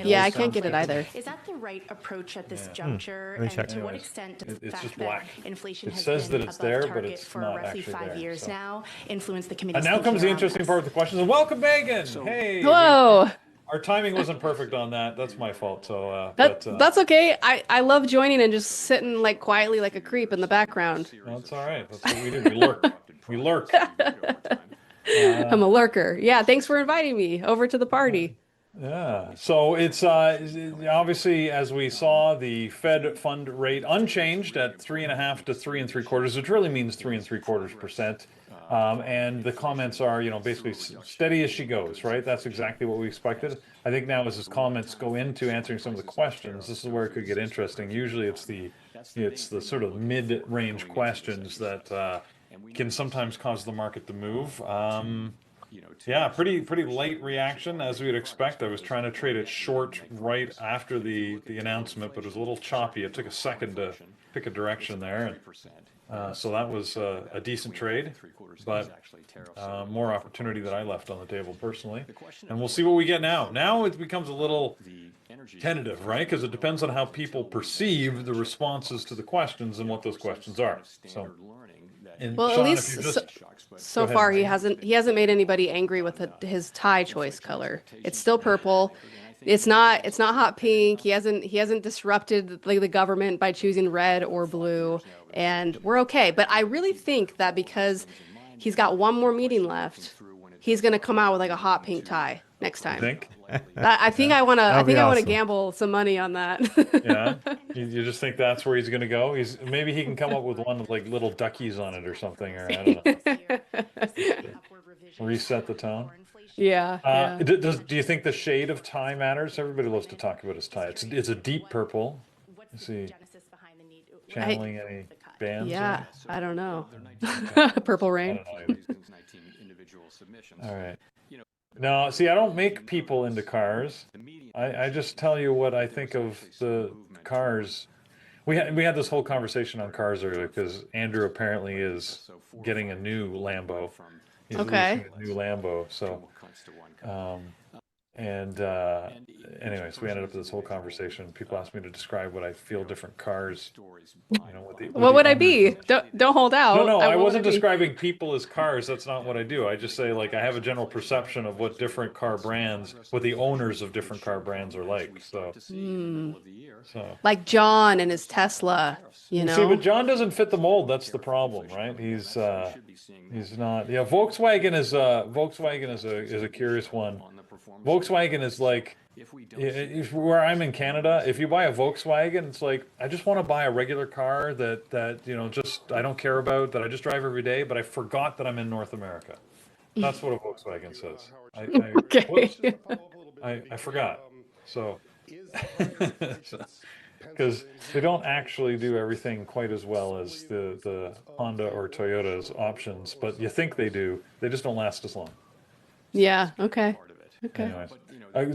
yeah, I can't get it either. Is that the right approach at this juncture? Let me check. And to what extent does the It's fact just that black. inflation It has says been that it's above there, but target it's for not roughly actually 5 there, years so. now influence the committee's And now comes the thinking interesting around part of the questions. Welcome, Megan. Hey. Hello. Our timing wasn't perfect on that. That's my fault. So That's okay. I love joining and just sitting like quietly like a creep in the background. that's all right. That's what we do. We lurk. We lurk. I'm a lurker. Yeah, thanks for inviting me over to the party. Yeah. So it's obviously, as we saw, the Fed fund rate unchanged at 3.5 to 3.75, which really means 3.75%. And the comments are, basically steady as she goes, right? That's exactly what we expected. I think now as his comments go into answering some of the questions, this is where it could get interesting. Usually it's the sort of mid-range questions that can sometimes cause the market to move. Yeah, pretty late reaction as we would expect. I was trying to trade it short right after the announcement, but it was a little choppy. It took a second to pick a direction there. And, so that was a decent trade, but more opportunity that I left on the table personally. And we'll see what we get now. Now it becomes a little tentative, right? Because it depends on how people perceive the responses to the questions and what those questions are. So, and Well, Sean, at if least you're so ahead. far he hasn't made anybody angry with his tie choice color. It's still purple. It's not hot pink. He hasn't disrupted the government by choosing red or blue, and we're okay. But I really think that because he's got one more meeting left, he's gonna come out with like a hot pink tie next I time. think. I think I wanna That'd be awesome. gamble some money on that. Yeah, you just think that's where he's going to go? Maybe he can come up with one with like little duckies on it or something, or I don't know. Reset the tone. Yeah. Do you think the shade of tie matters? Everybody loves to talk about his tie. It's a deep purple. Let's see, channeling any bands? Yeah, I don't know. Purple I rain. don't know either. All right. No, see, I don't make people into cars. I just tell you what I think of the cars. We had this whole conversation on cars earlier because Andrew apparently is getting a new Lambo. He's Okay. leasing a new Lambo. So, anyways, we ended up with this whole conversation. People asked me to describe what I feel different cars. What would I be? Don't hold out. No, What I would wasn't be? describing people as cars. That's not what I do. I just say, like, I have a general perception of what different car brands, what the owners of different car brands are like. So, Like John and his Tesla, you see, know? but John doesn't fit the mold. That's the problem, right? He's not. Yeah, Volkswagen is a curious one. Volkswagen is like, if where I'm in Canada, if you buy a Volkswagen, it's like, I just want to buy a regular car that just I don't care about, that I just drive every day, but I forgot that I'm in North America. That's what a Volkswagen says. Okay. Whoops, I forgot. So, because they don't actually do everything quite as well as the Honda or Toyota's options, but you think they do. They just don't last as long. Yeah, okay. Okay. Anyways,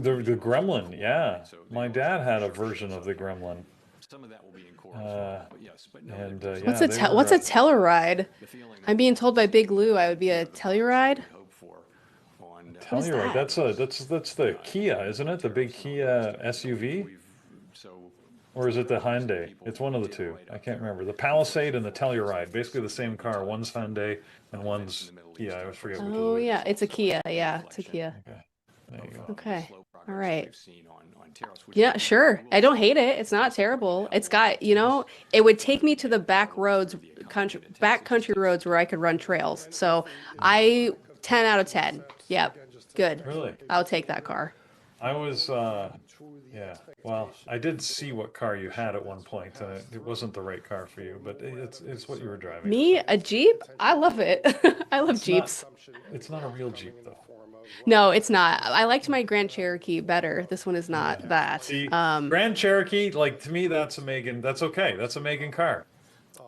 the Gremlin, yeah. My dad had a version of the Gremlin. What's a Telluride? I'm being told by Big Lou I would be a Telluride. Telluride. That's the Kia, isn't it? The big Kia SUV. Or is it the Hyundai? It's one of the two. I can't remember. The Palisade and the Telluride, basically the same car. One's Hyundai and one's Kia. I always forget which Oh one. yeah, it's a Kia. Yeah, it's a Kia. Okay. There you go. Okay. All right. Yeah, sure. I don't hate it. It's not terrible. It's got, it would take me to the back country roads where I could run trails. So 10 out of 10. Yep. Good. Really? I'll take that car. I was, yeah. Well, I did see what car you had at one point, and it wasn't the right car for you, but it's what you were driving. Me? A Jeep? I love it. I love Jeeps. It's not a real Jeep, though. No, it's not. I liked my Grand Cherokee better. This one is not that. See, Grand Cherokee, like, to me, that's okay. That's a Megan car.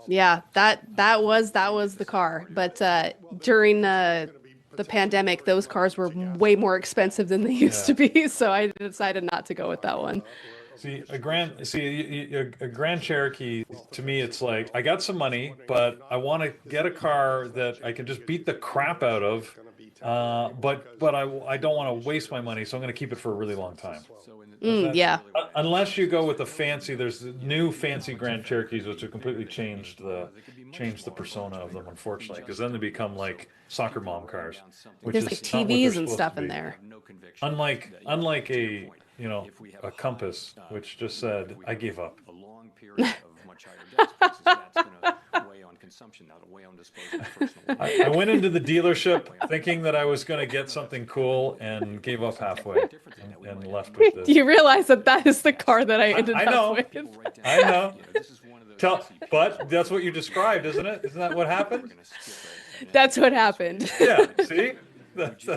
Yeah, that was the car. But during the pandemic, those cars were way more expensive than they used to be, so I decided not to go with that one. See, a Grand Cherokee, to me, it's like, I got some money, but I want to get a car that I can just beat the crap out of, but I don't want to waste my money, so I'm going to keep it for a really long time. Yeah. Unless you go with there's new fancy Grand Cherokees, which have completely changed the persona of them, unfortunately, because then they become like soccer mom cars. Which There's is like not what they're TVs and supposed stuff to in be. there. Unlike a Compass, which just said, I gave up. I went into the dealership thinking that I was going to get something cool and gave up halfway and left with this. You realize that is the car that I ended up with. I know. But that's what you described, isn't it? Isn't that what happened? That's what happened. Yeah, see? That's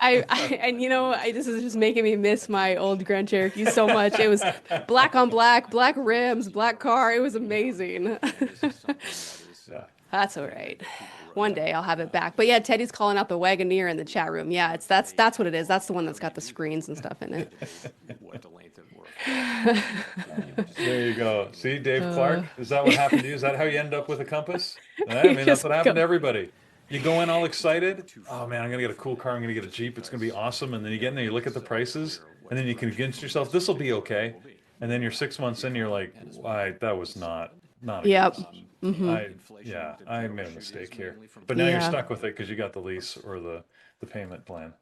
And this is just making me miss my old Grand Cherokee so much. It was black on black, black rims, black car. It was amazing. yeah. That's all right. One day I'll have it back. But yeah, Teddy's calling out the Wagoneer in the chat room. Yeah, that's what it is. That's the one that's got the screens and stuff in it. There you go. See, Dave Clark? Is that what happened to you? Is that how you end up with a Compass? I mean, that's what happened to everybody. You go in all excited. Oh man, I'm gonna get a cool car. I'm gonna get a Jeep. It's gonna be awesome. And then you get in there, you look at the prices, and then you convince yourself this will be okay. And then you're 6 months in, you're like, that was not. A Yep. I made a mistake here. But now you're stuck with it because you got the lease or the payment plan.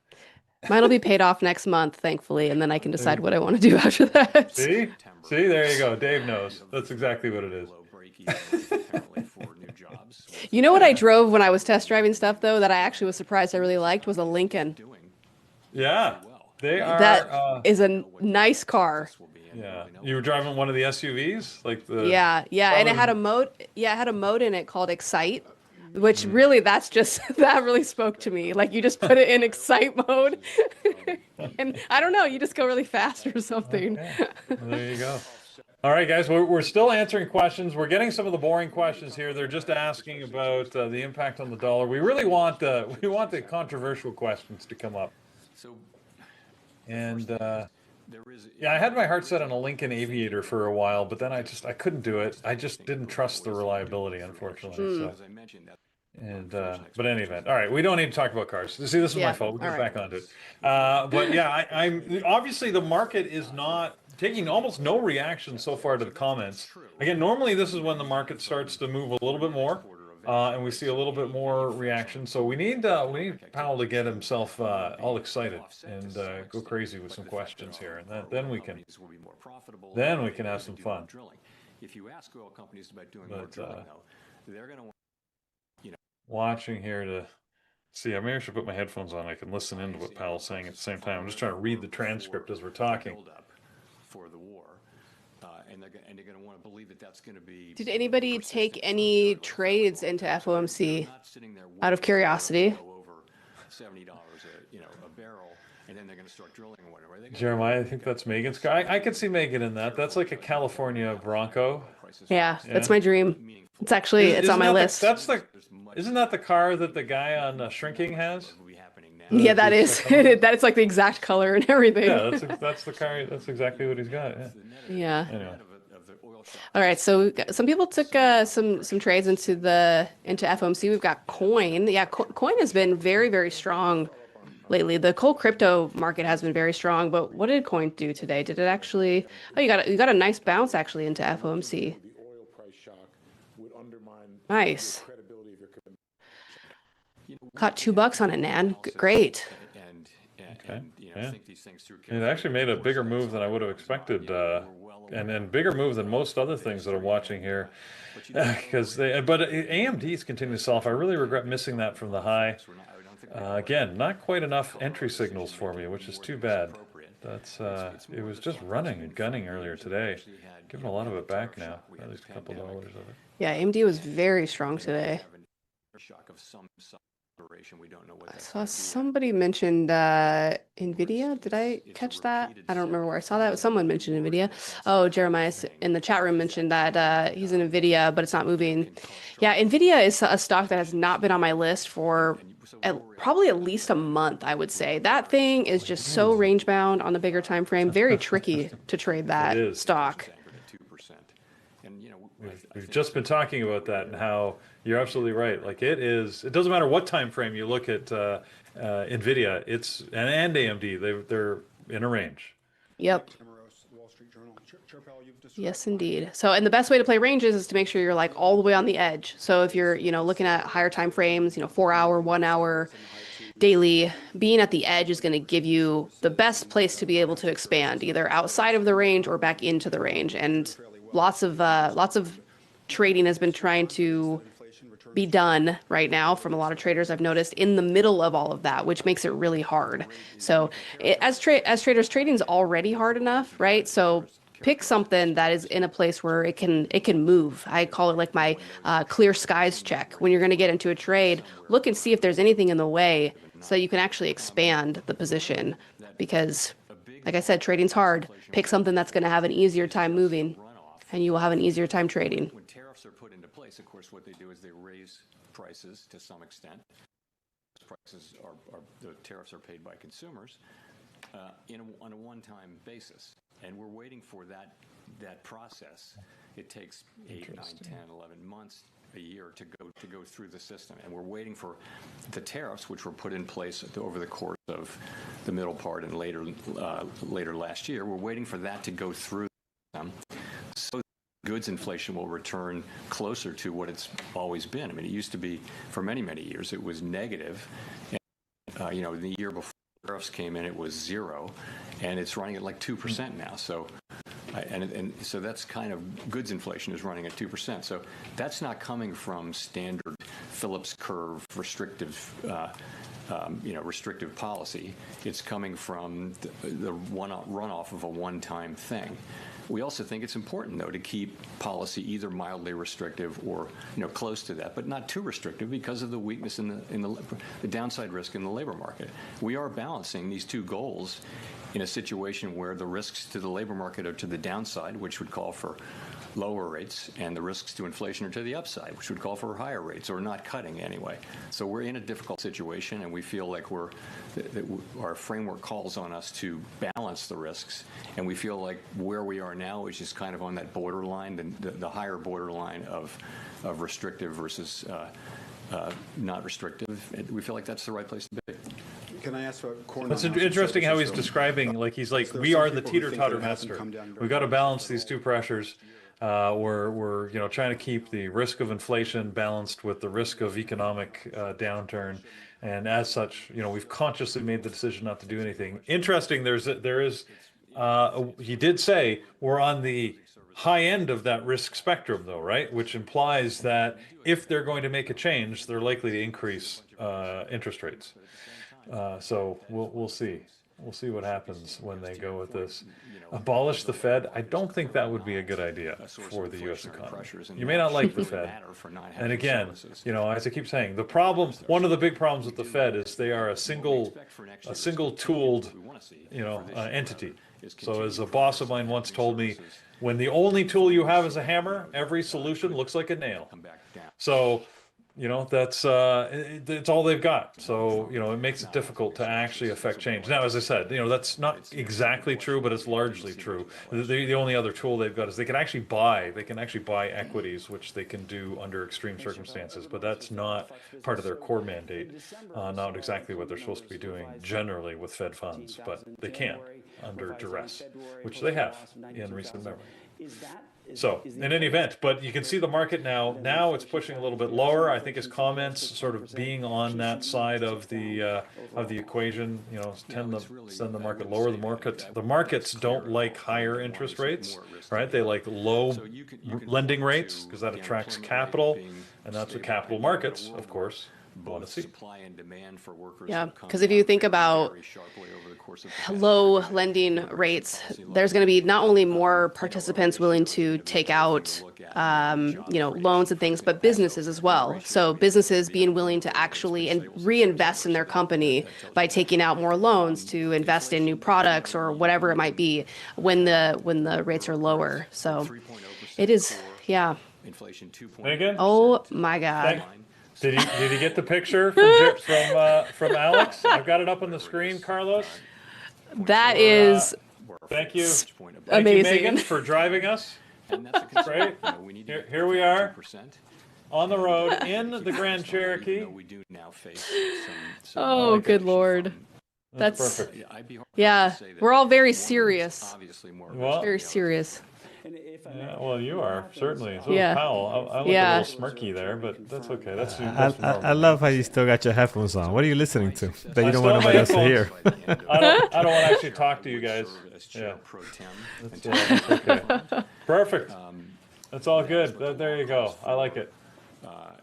Mine will be paid off next month, thankfully, and then I can decide what I want to do after that. See, there you go. Dave knows. That's exactly what it is. You know what I drove when I was test driving stuff, though, that I actually was surprised I really liked was a Lincoln. Yeah, they are. That is a nice car. Yeah, you were driving one of the SUVs, like the. Yeah, and it had a mode. Yeah, it had a mode in it called Excite, which really that really spoke to me. Like you just put it in Excite mode, and I don't know, you just go really fast or something. Okay. Well, there you go. All right, guys, we're still answering questions. We're getting some of the boring questions here. They're just asking about the impact on the dollar. We really want the controversial questions to come up. And yeah, I had my heart set on a Lincoln Aviator for a while, but then I couldn't do it. I just didn't trust the reliability, unfortunately. So. And but in any event, all right, we don't need to talk about cars. See, this is my fault. We'll get back onto it. But yeah, I'm obviously the market is not taking almost no reaction so far to the comments. Again, normally this is when the market starts to move a little bit more, and we see a little bit more reaction. So we need Powell to get himself all excited and go crazy with some questions here, and then we can have some fun. If you ask oil companies about doing more drilling, though, they're going to watching here to see. Maybe I should put my headphones on. I can listen into what Powell's saying at the same time. I'm just trying to read the transcript as we're talking. For the war, and they're going to want to believe that that's going to be. Did anybody take any trades into FOMC out of curiosity? $70 a barrel, and then they're going to start drilling or whatever. Jeremiah, I think that's Megan's car. I could see Megan in that. That's like a California Bronco. Yeah, that's my dream. It's actually it's on my list. Isn't that the car that the guy on Shrinking has? Yeah, that is. That is like the exact color and everything. Yeah, that's the car. That's exactly what he's got. Yeah. Anyway. All right. So some people took some trades into FOMC. We've got Coin. Yeah, Coin has been very, very strong lately. The whole crypto market has been very strong. But what did Coin do today? Did it actually? Oh, you got a nice bounce actually into FOMC. Nice. Caught $2 on it, Nan. Great. Okay. Yeah. It actually made a bigger move than I would have expected, and bigger move than most other things that I'm watching here. But AMD's continuing to sell off. I really regret missing that from the high. Again, not quite enough entry signals for me, which is too bad. That's it was just running and gunning earlier today. Giving a lot of it back now. At least a couple dollars of it. Yeah, AMD was very strong today. I saw somebody mentioned NVIDIA. Did I catch that? I don't remember where I saw that. Someone mentioned NVIDIA. Oh, Jeremiah in the chat room mentioned that he's in NVIDIA, but it's not moving. Yeah, NVIDIA is a stock that has not been on my list for probably at least a month, I would say. That thing is just so range bound on the bigger time frame. Very tricky to trade that stock. We've just been talking about that and how you're absolutely right. Like it doesn't matter what time frame you look at NVIDIA, and AMD, they're in a range. Yep. Yes, indeed. So, and the best way to play ranges is to make sure you're like all the way on the edge. So if you're, looking at higher time frames, 4 hour, 1 hour, daily, being at the edge is going to give you the best place to be able to expand either outside of the range or back into the range. And lots of trading has been trying to be done right now from a lot of traders I've noticed in the middle of all of that, which makes it really hard. So as traders, trading is already hard enough, right? So pick something that is in a place where it can move. I call it like my clear skies check. When you're going to get into a trade, look and see if there's anything in the way so you can actually expand the position. Because, like I said, trading's hard. Pick something that's going to have an easier time moving, and you will have an easier time trading. When tariffs are put into place, of course, what they do is they raise prices to some extent. Prices are the tariffs are paid by consumers on a one-time basis, and we're waiting for that process. It takes 8, 9, 10, 11 months, a year to go through the system, and we're waiting for the tariffs, which were put in place over the course of the middle part and later last year. We're waiting for that to go through them, so goods inflation will return closer to what it's always been. I mean, it used to be for many, many years it was negative. And, the year before tariffs came in, it was 0, and it's running at like 2% now. So, so that's kind of goods inflation is running at 2%. So that's not coming from standard Phillips curve restrictive policy. It's coming from the runoff of a one-time thing. We also think it's important, though, to keep policy either mildly restrictive or close to that, but not too restrictive because of the weakness in the downside risk in the labor market. We are balancing these two goals in a situation where the risks to the labor market are to the downside, which would call for lower rates, and the risks to inflation are to the upside, which would call for higher rates or not cutting anyway. So we're in a difficult situation, and we feel like our framework calls on us to balance the risks, and we feel like where we are now is just kind of on that borderline, the higher borderline of restrictive versus not restrictive. And we feel like that's the right place to be. Can I ask for Corn? It's interesting how he's describing, he's like, we are the teeter-totter master. We've got to balance these two pressures. We're trying to keep the risk of inflation balanced with the risk of economic downturn, and as such, we've consciously made the decision not to do anything. Interesting. He did say we're on the high end of that risk spectrum, though, right? Which implies that if they're going to make a change, they're likely to increase interest rates. So we'll see. We'll see what happens when they go with this. Abolish the Fed. I don't think that would be a good idea for the U.S. economy. You may not like the Fed. And again, as I keep saying, one of the big problems with the Fed is they are a single tooled, entity. So as a boss of mine once told me, when the only tool you have is a hammer, every solution looks like a nail. So, that's all they've got. So, it makes it difficult to actually affect change. Now, as I said, that's not exactly true, but it's largely true. The only other tool they've got is they can actually buy equities, which they can do under extreme circumstances, but that's not part of their core mandate, not exactly what they're supposed to be doing generally with Fed funds, but they can under duress, which they have in recent memory. So, in any event, but you can see the market now it's pushing a little bit lower. I think his comments sort of being on that side of the equation, tend to send the market lower. The markets don't like higher interest rates, right? They like low lending rates because that attracts capital, and that's what capital markets, of course, want to see. Yeah, because if you think about low lending rates, there's going to be not only more participants willing to take out, loans and things, but businesses as well. So businesses being willing to actually reinvest in their company by taking out more loans to invest in new products or whatever it might be when the rates are lower. So it is, yeah. Oh my God. Did you get the picture from Alex? I've got it up on the screen, Carlos. That is thank you. amazing. Thank you, Megan, for driving us. Right? Here we are on the road in the Grand Cherokee. Oh, good Lord. That's perfect. Yeah, we're all very serious. Well, very serious. Yeah, well, you are certainly. So Yeah. is Powell. I look a little smirky there, but that's okay. That's I love how you still got your headphones on. What are you listening to that you don't still want have nobody my else to hear? I don't want to actually talk to you guys. Yeah. That's okay. Perfect. That's all good. There you go. I like it.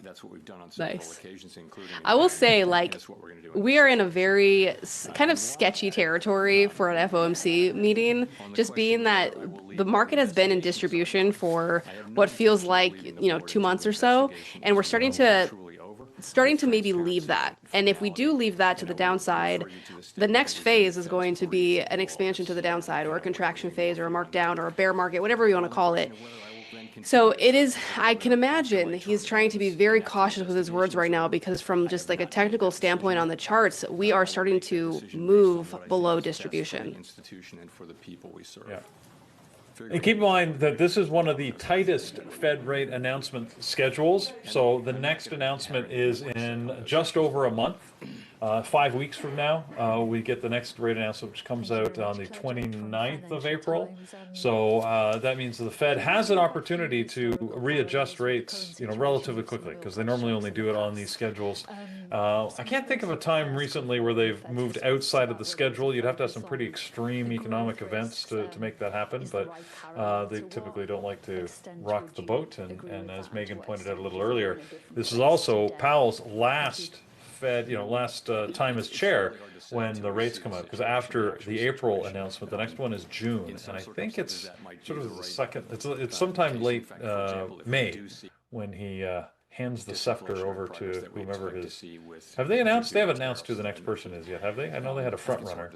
That's what we've done on several Nice. occasions, including. I will say, and like, that's what we're gonna do. we are in a very kind of sketchy territory for an FOMC meeting, just being that the market has been in distribution for what feels like, 2 months or so, and we're starting to maybe leave that. And if we do leave that to the downside, the next phase is going to be an expansion to the downside, or a contraction phase, or a markdown, or a bear market, whatever you want to call it. So it is, I can imagine he's trying to be very cautious with his words right now, because from just like a technical standpoint on the charts, we are starting to move below distribution. Yeah. And keep in mind that this is one of the tightest Fed rate announcement schedules. So the next announcement is in just over a month. 5 weeks from now, we get the next rate announcement, which comes out on the 29th of April. So that means the Fed has an opportunity to readjust rates, relatively quickly, because they normally only do it on these schedules. I can't think of a time recently where they've moved outside of the schedule. You'd have to have some pretty extreme economic events to make that happen, but they typically don't like to rock the boat. And as Megan pointed out a little earlier, this is also Powell's last Fed, last time as chair when the rates come out, because after the April announcement, the next one is June, and I think it's sort of the second. It's sometime late May when he hands the scepter over to whomever his. Have they announced? They haven't announced who the next person is yet, have they? I know they had a front runner.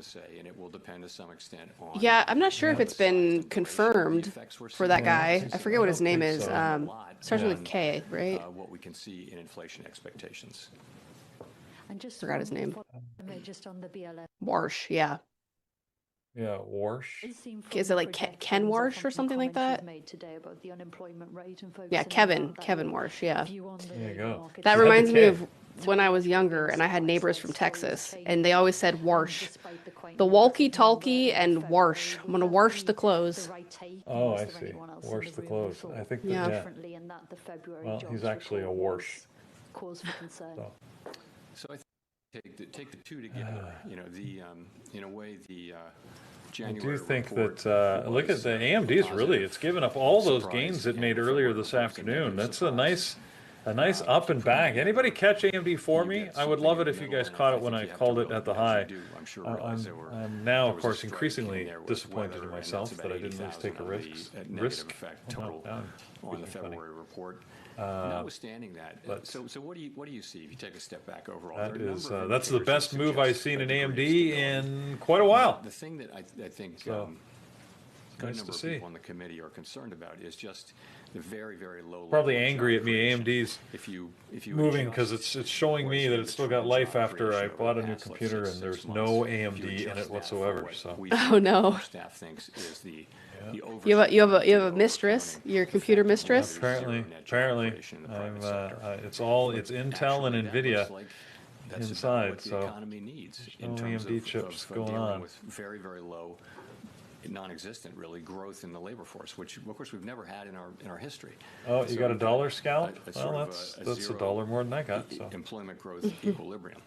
Yeah, I'm not sure if it's been confirmed for that guy. I forget what his name is. Starts with a K, right? What we can see in inflation expectations. And just Forgot his name. Just on the BLM. Warsh, yeah. Yeah, Warsh. Is it like Ken Warsh or something like that? Yeah, Kevin Warsh, yeah. There you go. That reminds me of when I was younger and I had neighbors from Texas, and they always said Warsh. The walkie-talkie and Warsh. I'm going to wash the clothes. Oh, I see. Wash the clothes. I think that, yeah. Well, he's actually a Warsh. So I think take the two together. In a way, the January. I do think that look at the AMD's really. It's given up all those gains it made earlier this afternoon. That's a nice up and back. Anybody catch AMD for me? I would love it if you guys caught it when I called it at the high. I'm now, of course, increasingly disappointed in myself that I didn't at least take a risk. On the February report. Notwithstanding that, so what do you see if you take a step back overall? That's the best move I've seen in AMD in quite a while. The thing that I think nice to see. People on the committee are concerned about is just the very, very low. Probably angry at me. AMD's moving because it's showing me that it's still got life after I bought a new computer and there's no AMD in it whatsoever. So. Oh no. You have a mistress, your computer mistress. Apparently, it's Intel and NVIDIA inside. So no AMD chips going on. With very, very low, non-existent really growth in the labor force, which of course we've never had in our history. Oh, you got a dollar scalp? Well, that's a dollar more than I got. So. Employment growth equilibrium.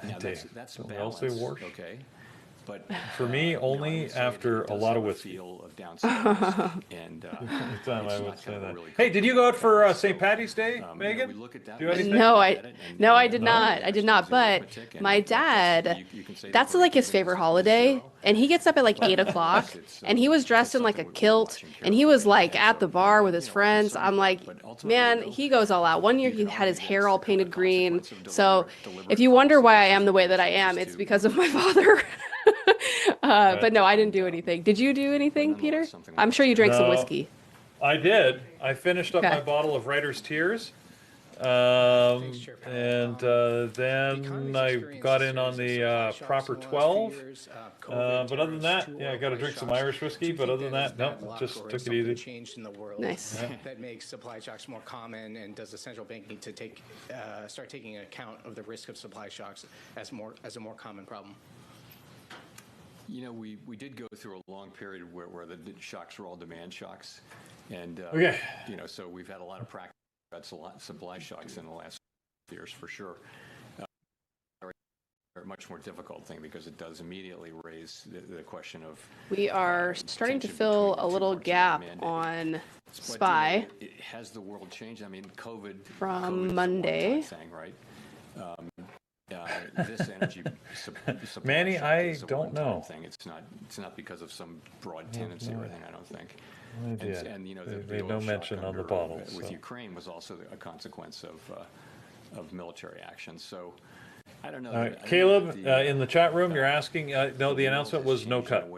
Now that's balance. Okay. But for me, only after a lot of whiskey. And time I would say that. Hey, did you go out for St. Patty's Day, Megan? No, I did not. I did not. But my dad, that's like his favorite holiday, and he gets up at like 8 o'clock, and he was dressed in like a kilt, and he was like at the bar with his friends. I'm like, man, he goes all out. One year he had his hair all painted green. So if you wonder why I am the way that I am, it's because of my father. But no, I didn't do anything. Did you do anything, Peter? I'm sure you drank some whiskey. I did. I finished up my bottle of Writer's Tears. Then I got in on the proper 12. But other than that, I got to drink some Irish whiskey. But other than that, no, just took it easy. Changed in the world that makes supply shocks more common, and does the central bank need to start taking account of the risk of supply shocks as a more common problem? We did go through a long period where the shocks were all demand shocks, and so we've had a lot of practice about supply shocks in the last years for sure. A much more difficult thing because it does immediately raise the question of. We are starting to fill a little gap on SPY. Has the world changed? I mean, COVID from Monday. Thing, right? this energy supply Manny, shock I is a don't one-time know. thing. It's not because of some broad tendency or anything, I don't think. And you know, They the no oil shock mention on the under, bottle, with so. Ukraine was also a consequence of military action. So I don't know. All right, Caleb, in the chat room, you're asking, no, the announcement was no cut.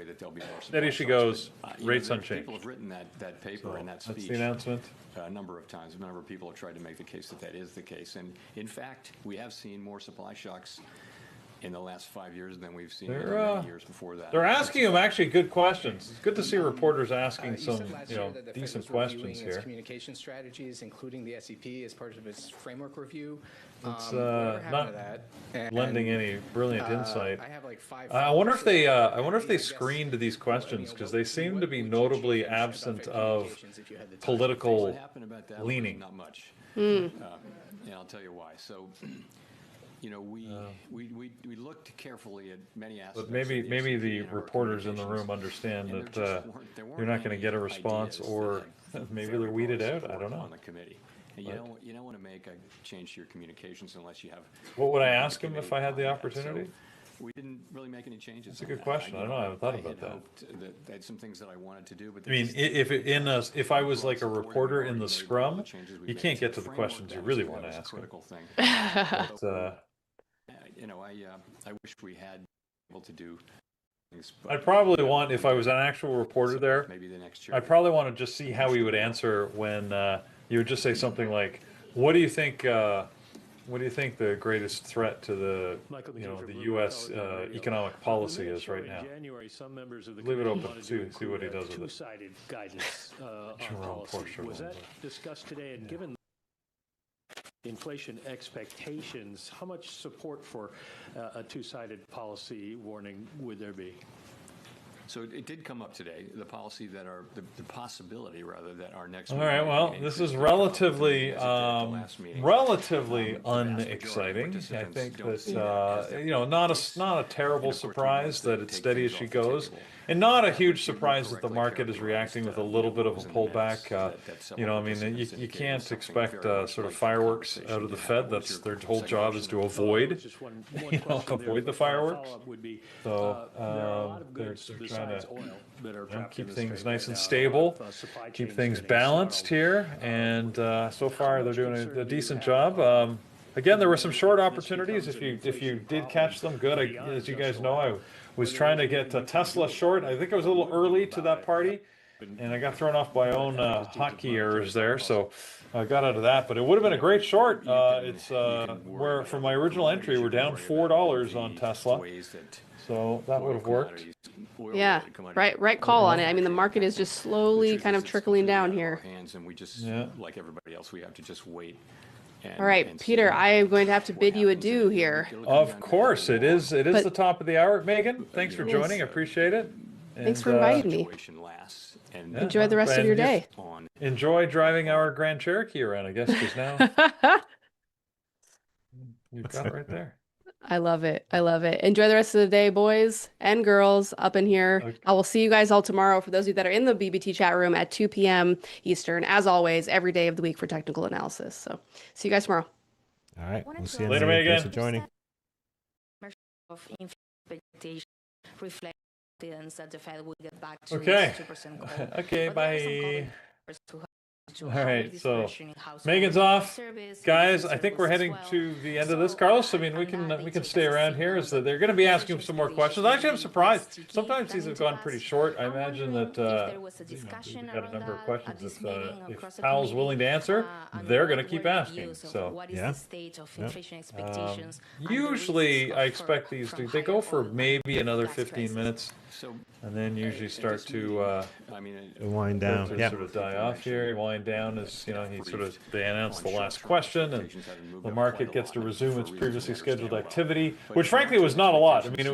Steady she goes, rates unchanged. People have written that paper and that speech. That's the announcement. A number of times. A number of people have tried to make the case that that is the case. And in fact, we have seen more supply shocks in the last 5 years than we've seen in the many years before that. They're asking them actually good questions. It's good to see reporters asking some, decent questions here. Communication strategies, including the SEP, as part of its framework review. It's not lending any brilliant insight. I have like 5. I wonder if they screened these questions, because they seem to be notably absent of political leaning. Not much. And I'll tell you why. So, you know, we looked carefully at many aspects. But maybe the reporters in the room understand that you're not going to get a response, or maybe they're weeded out. I don't know. On the committee. And you don't want to make a change to your communications unless you have. What would I ask him if I had the opportunity? We didn't really make any changes. That's a good question. I don't know. I haven't thought about that. I had some things that I wanted to do, but I mean, if I was like a reporter in the scrum, you can't get to the questions you really want to ask. Critical thing. But, you know, I wish we had able to do things. I'd probably want, if I was an actual reporter there, Maybe the next year. I'd probably want to just see how he would answer when you would just say something like, "What do you think? What do you think the greatest threat to the the U.S. Economic policy is right now?" Leave it open. See what he does with it. Two-sided guidance Jerome policy. Was that Porsche. discussed today? And given inflation expectations, how much support for a two-sided policy warning would there be? So it did come up today, the policy that the possibility rather that our next. All right. Well, this is relatively unexciting. I think that not a terrible surprise that it's steady as she goes, and not a huge surprise that the market is reacting with a little bit of a pullback. I mean, you can't expect sort of fireworks out of the Fed. That's their whole job, is to avoid avoid the fireworks. So they're trying to keep things nice and stable, keep things balanced here, and so far they're doing a decent job. Again, there were some short opportunities. If you did catch them, good. As you guys know, I was trying to get Tesla short. I think I was a little early to that party, and I got thrown off by my own hotkey errors there, so I got out of that. But it would have been a great short. It's where from my original entry, we're down $4 on Tesla, so that would have worked. Yeah, right call on it. I mean, the market is just slowly kind of trickling down here. And we just, like everybody else, we have to just wait. All right, Peter, I am going to have to bid you adieu here. Of course, it is the top of the hour. Megan, thanks for joining. I appreciate it. Thanks for inviting me. Enjoy the rest of your day. Enjoy driving our Grand Cherokee around, I guess, because now you've got it right there. I love it. I love it. Enjoy the rest of the day, boys and girls up in here. Okay. I will see you guys all tomorrow, for those of you that are in the BBT chat room, at 2 p.m. Eastern, as always, every day of the week for technical analysis. So see you guys tomorrow. All right. We'll see you later, Megan. Thanks for joining. Okay. Okay, bye. All right, so Megan's off, guys. I think we're heading to the end of this, Carlos. I mean, we can stay around here. So they're going to be asking some more questions. Actually, I'm surprised. Sometimes these have gone pretty short. I imagine that we've got a number of questions. If Powell's willing to answer, they're going to keep asking. So yeah. Usually, I expect these they go for maybe another 15 minutes, and then usually start to wind down. Yeah, sort of die off here. Wind down as they announce the last question, and the market gets to resume its previously scheduled activity, which frankly was not a lot. I mean,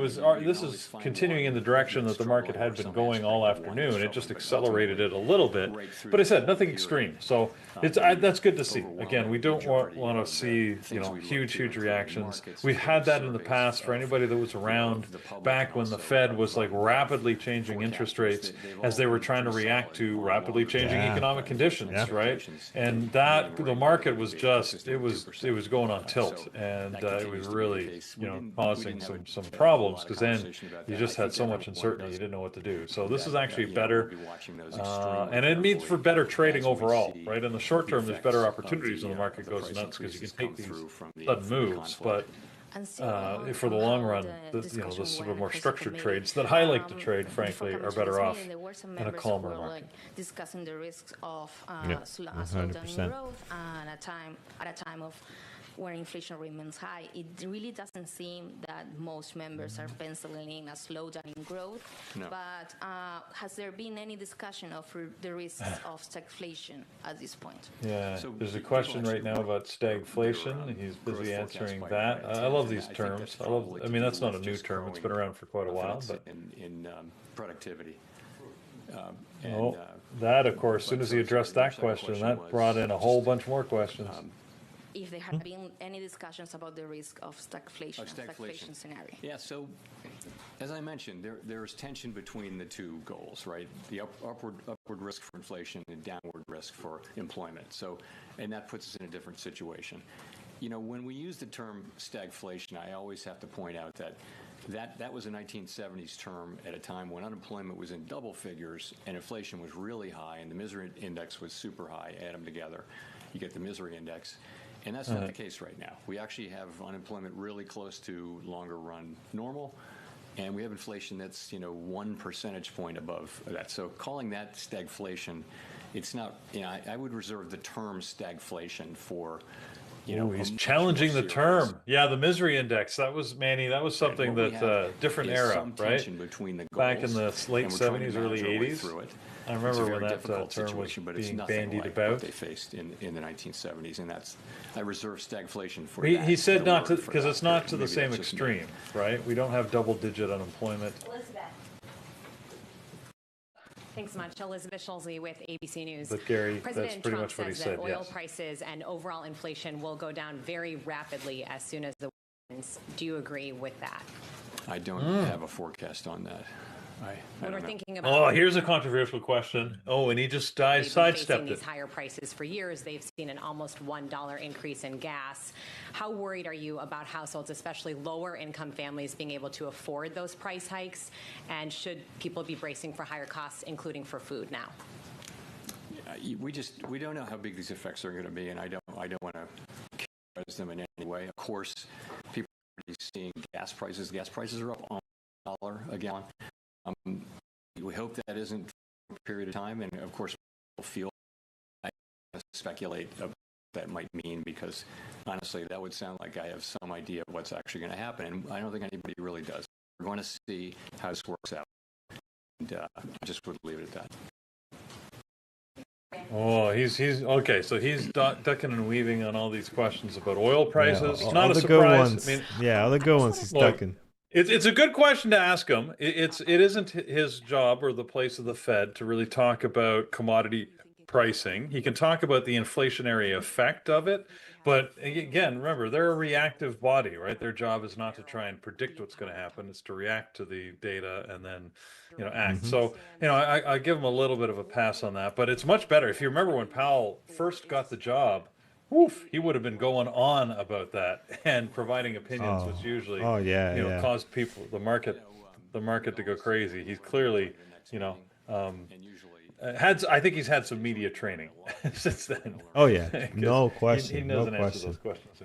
this is continuing in the direction that the market had been going all afternoon. It just accelerated it a little bit, but I said nothing extreme. So that's good to see. Again, we don't want to see huge reactions. We've had that in the past. For anybody that was around back when the Fed was like rapidly changing interest rates as they were trying to react to rapidly changing economic conditions. Yeah. right? And that the market was just it was going on tilt, and it was really causing some problems, because then you just had so much uncertainty, you didn't know what to do. So this is actually better, and it means for better trading overall, right? In the short term, there's better opportunities when the market goes nuts, because you can take these sudden moves, but for the long run, the sort of more structured trades that I like to trade, frankly, are better off in a calmer market. Discussing the risks of Yeah, slowdown 100%. in growth, and at a time of where inflation remains high. It really doesn't seem that most members are penciling in a slowdown in growth. No. But has there been any discussion of the risks of stagflation at this point? Yeah, So there's a people question actually right now about stagflation. He's growth busy forecast answering quite that. right. I love And these think terms. that's I love. probably I to mean, do that's not a with new just term. It's been growing around for quite a while. confidence But in productivity. that, of course, as soon as he addressed that question, that brought in a whole bunch more questions. If there have been any discussions about the risk of stagflation, stagflation scenario. Yeah, so as I mentioned, there's tension between the two goals, right? The upward risk for inflation and downward risk for employment. So, and that puts us in a different situation. When we use the term stagflation, I always have to point out that was a 1970s term at a time when unemployment was in double figures and inflation was really high and the misery index was super high. Add them together, you get the misery index. And that's not the case right now. We actually have unemployment really close to longer run normal, and we have inflation that's 1 percentage point above that. So calling that stagflation, it's not. I would reserve the term stagflation for. He's challenging the term. Yeah, the misery index. That was Manny. That was something that different era, right? Between the Back in the late and we're trying to 70s, early manage our way 80s. through it. I It's a remember very when that difficult term was situation, but it's being nothing bandied like about. what they faced in the 1970s, and I reserve stagflation for He that. said the not to, word for because that it's not period. to the Maybe same that's just me. extreme, right? We don't have double-digit unemployment. Elizabeth. Thanks so much. Elizabeth Schulze with ABC News. But Gary, that's President pretty Trump much what he says said, that oil yes. prices and overall inflation will go down very rapidly as soon as the war ends. Do you agree with that? I don't have a forecast on that. I When don't we're know. thinking about Oh, here's a controversial question. Oh, and he just they've been facing sidestepped these it. higher prices for years. They've seen an almost $1 increase in gas. How worried are you about households, especially lower income families, being able to afford those price hikes? And should people be bracing for higher costs, including for food now? We don't know how big these effects are going to be, and I don't want to characterize them in any way. Of course, people are already seeing gas prices. Gas prices are up on $1 a gallon. We hope that isn't for a period of time, and of course, we'll feel. I speculate of what that might mean, because honestly, that would sound like I have some idea of what's actually going to happen, and I don't think anybody really does. We're going to see how this works out, and I just would leave it at that. Oh, he's okay. So he's ducking and weaving on all these questions about oil prices. Yeah, It's not all a the good surprise. ones. I mean, Yeah, all the good ones he's look, ducking. It's a good question to ask him. It isn't his job or the place of the Fed to really talk about commodity pricing. He can talk about the inflationary effect of it, but again, remember, they're a reactive body, right? Their job is not to try and predict what's going to happen. It's to react to the data and then act. So I give him a little bit of a pass on that, but it's much better. If you remember when Powell first got the job, he would have been going on about that and providing opinions, which usually caused the market to go crazy. He's clearly I think he's had some media training since then. Oh yeah, no question. He no doesn't question. answer those questions.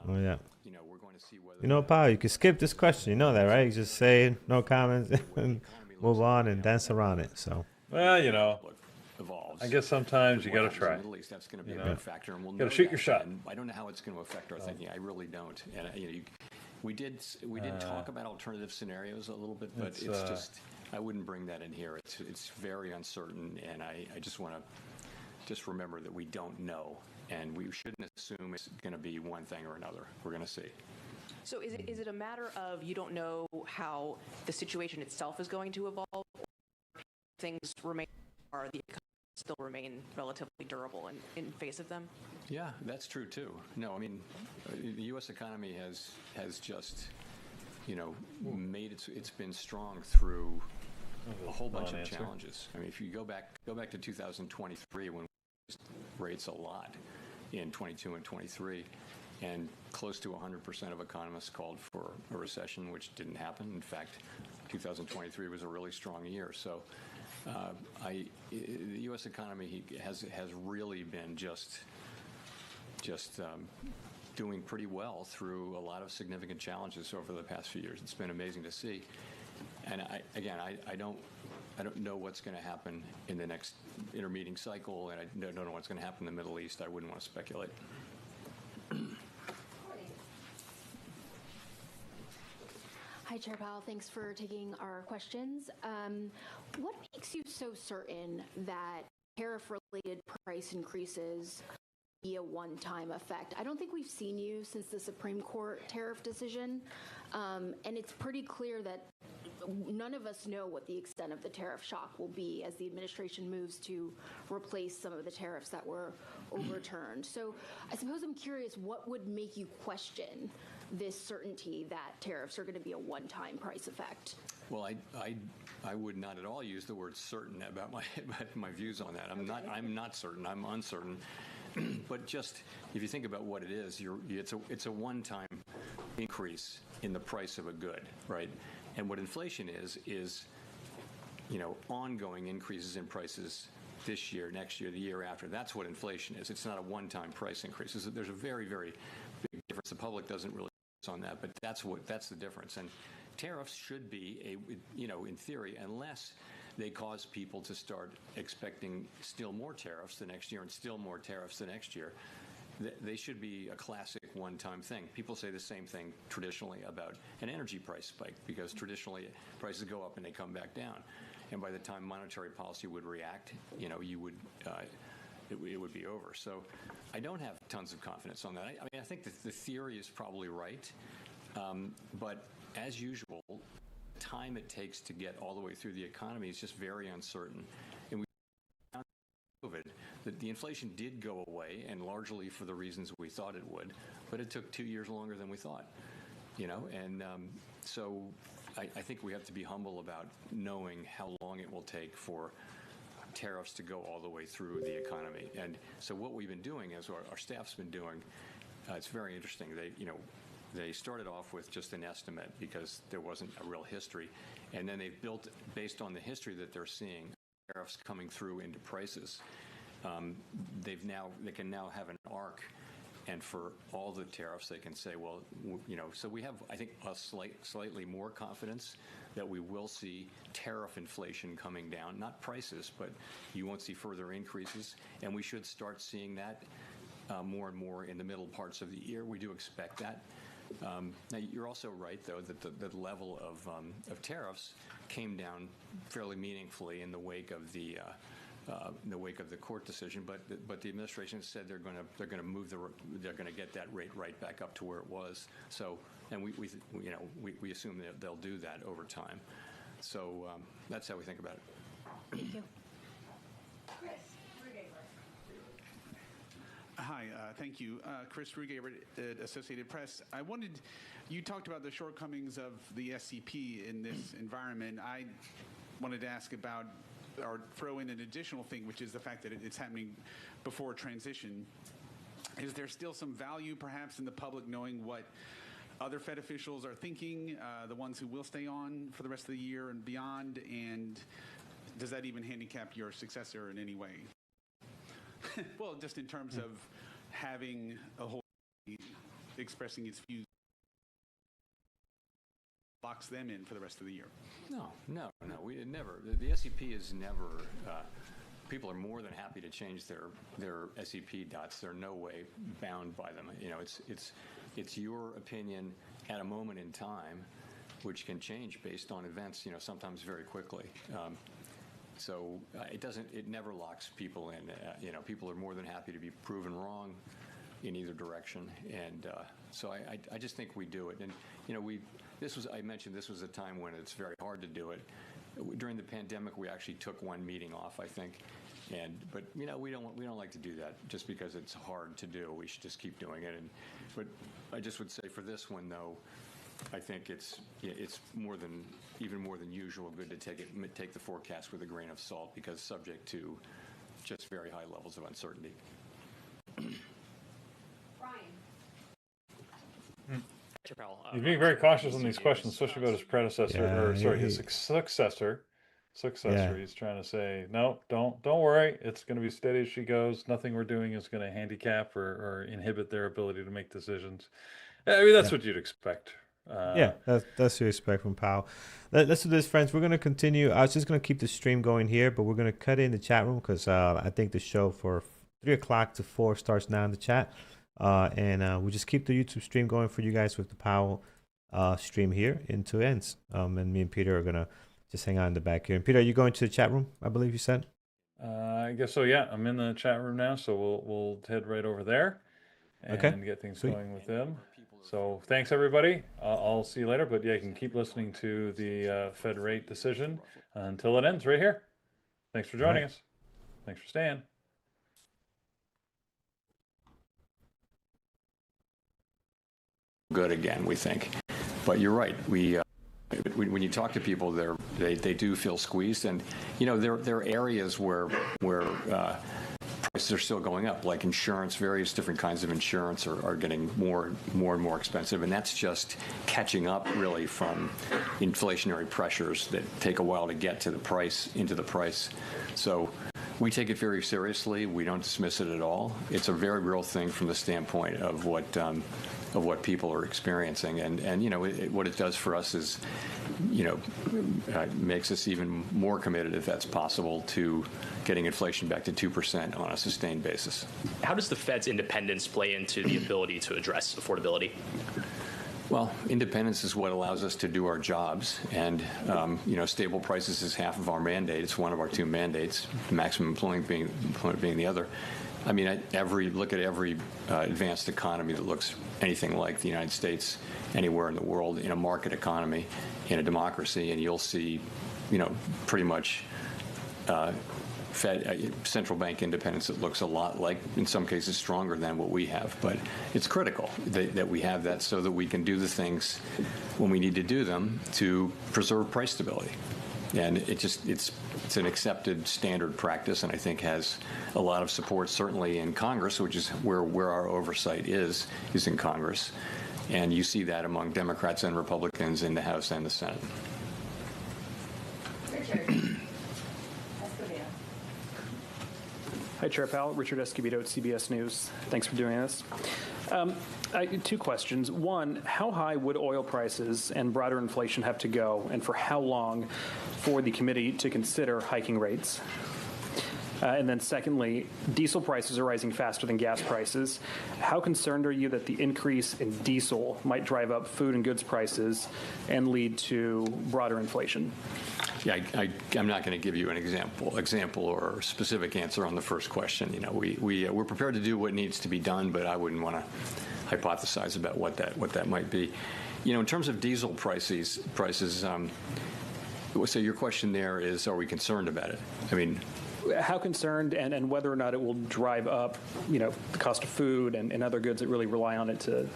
Oh yeah. Powell, you can skip this question. You know that, right? You just say no comments and move on and dance around it. So. Well, Evolves. I guess sometimes you got to try. In the Middle East, that's going to be a big factor, and we'll Gotta know shoot that. your shot. And I don't know how it's going to affect our thinking. I really don't. And we did talk about alternative scenarios a little bit, but it's just I wouldn't bring that in here. It's very uncertain, and I just want to remember that we don't know, and we shouldn't assume it's going to be one thing or another. We're going to see. So is it a matter of you don't know how the situation itself is going to evolve, or things remain, or the economy still remain relatively durable in face of them? Yeah, that's true too. No, I mean, the U.S. economy has just, made it's been strong through a whole bunch of challenges. I mean, if you go back to 2023 when rates a lot in 22 and 23. And close to 100% of economists called for a recession, which didn't happen. In fact, 2023 was a really strong year. So the U.S. economy has really been just doing pretty well through a lot of significant challenges over the past few years. It's been amazing to see. And I don't know what's going to happen in the next intermeeting cycle, and I don't know what's going to happen in the Middle East. I wouldn't want to speculate. Hi, Chair Powell. Thanks for taking our questions. What makes you so certain that tariff-related price increases be a one-time effect? I don't think we've seen you since the Supreme Court tariff decision, and it's pretty clear that none of us know what the extent of the tariff shock will be as the administration moves to replace some of the tariffs that were overturned. So I suppose I'm curious, what would make you question this certainty that tariffs are going to be a one-time price effect? Well, I would not at all use the word certain about my views on that. I'm not certain. I'm uncertain. But just if you think about what it is, it's a one-time increase in the price of a good, right? And what inflation is ongoing increases in prices this year, next year, the year after. That's what inflation is. It's not a one-time price increase. There's a very, very big difference. The public doesn't really focus on that, but that's the difference. And tariffs should be in theory, unless they cause people to start expecting still more tariffs the next year and still more tariffs the next year. They should be a classic one-time thing. People say the same thing traditionally about an energy price spike, because traditionally prices go up and they come back down. And by the time monetary policy would react, it would be over. So I don't have tons of confidence on that. I mean, I think that the theory is probably right, but as usual, the time it takes to get all the way through the economy is just very uncertain. And we found COVID that the inflation did go away, and largely for the reasons we thought it would, but it took 2 years longer than we thought. So I think we have to be humble about knowing how long it will take for tariffs to go all the way through the economy. And so what we've been doing is, our staff's been doing, it's very interesting. They started off with just an estimate because there wasn't a real history, and then they've built, based on the history that they're seeing, tariffs coming through into prices. They can now have an arc, and for all the tariffs, they can say, well, so we have, I think, a slightly more confidence that we will see tariff inflation coming down, not prices, but you won't see further increases, and we should start seeing that more and more in the middle parts of the year. We do expect that. Now, you're also right, though, that the level of tariffs came down fairly meaningfully in the wake of the court decision, but the administration said they're going to move they're going to get that rate right back up to where it was. So, and we assume that they'll do that over time. So that's how we think about it. Thank you. Chris Rugaber. Hi, thank you. Chris Rugaber at Associated Press. You talked about the shortcomings of the SCP in this environment. I wanted to ask about, or throw in an additional thing, which is the fact that it's happening before transition. Is there still some value, perhaps, in the public knowing what other Fed officials are thinking, the ones who will stay on for the rest of the year and beyond? And does that even handicap your successor in any way? Well, just in terms of having a whole expressing its views locks them in for the rest of the year. No. We never. The SEP is never. People are more than happy to change their SEP dots. They're no way bound by them. It's your opinion at a moment in time, which can change based on events. Sometimes very quickly. So it never locks people in. People are more than happy to be proven wrong in either direction, and so I just think we do it. And I mentioned this was a time when it's very hard to do it. During the pandemic, we actually took one meeting off, I think, but we don't like to do that just because it's hard to do. We should just keep doing it. But I just would say for this one, though, I think it's even more than usual good to take the forecast with a grain of salt, because subject to just very high levels of uncertainty. He's being very cautious on these questions, especially about his predecessor, Yeah, or sorry, his he- successor. Yeah. He's trying to say, no, don't worry. It's going to be steady as she goes. Nothing we're doing is going to handicap or inhibit their ability to make decisions. I mean, that's Yeah. what you'd expect. Yeah, that's your respect from Powell. Let's do this, friends. We're gonna continue. I was just gonna keep the stream going here, but we're gonna cut in the chat room because I think the show for 3 o'clock to 4 starts now in the chat, and we just keep the YouTube stream going for you guys with the Powell stream here into ends. And me and Peter are gonna just hang out in the back here. And Peter, are you going to the chat room? I believe you said. I guess so. Yeah, I'm in the chat room now, so we'll head right over there and Okay, get things sweet. going with them. So thanks everybody. I'll see you later. But yeah, you can keep listening to the Fed rate decision until it ends right here. Thanks for joining us. Thanks for staying. Good again, we think. But you're right. When you talk to people, they do feel squeezed, and there are areas where prices are still going up, like insurance. Various different kinds of insurance are getting more and more expensive, and that's just catching up really from inflationary pressures that take a while to get to the price, into the price. So we take it very seriously. We don't dismiss it at all. It's a very real thing from the standpoint of what people are experiencing, and what it does for us is, makes us even more committed, if that's possible, to getting inflation back to 2% on a sustained basis. How does the Fed's independence play into the ability to address affordability? Well, independence is what allows us to do our jobs, and stable prices is half of our mandate. It's one of our 2 mandates, maximum employment being the other. I mean, look at every advanced economy that looks anything like the United States anywhere in the world, in a market economy, in a democracy, and you'll see, pretty much central bank independence that looks a lot like, in some cases, stronger than what we have. But it's critical that we have that so that we can do the things when we need to do them to preserve price stability. And it's an accepted standard practice, and I think has a lot of support, certainly in Congress, which is where our oversight is in Congress. And you see that among Democrats and Republicans in the House and the Senate. Richard. Hi, Chair Powell. Richard Escobedo at CBS News. Thanks for doing this. 2 questions. One, how high would oil prices and broader inflation have to go, and for how long, for the committee to consider hiking rates? And then secondly, diesel prices are rising faster than gas prices. How concerned are you that the increase in diesel might drive up food and goods prices and lead to broader inflation? Yeah, I'm not going to give you an example or a specific answer on the first question. We're prepared to do what needs to be done, but I wouldn't want to hypothesize about what that might be. In terms of diesel prices. So your question there is, are we concerned about it? I mean, how concerned, and whether or not it will drive up, the cost of food and other goods that really rely on it to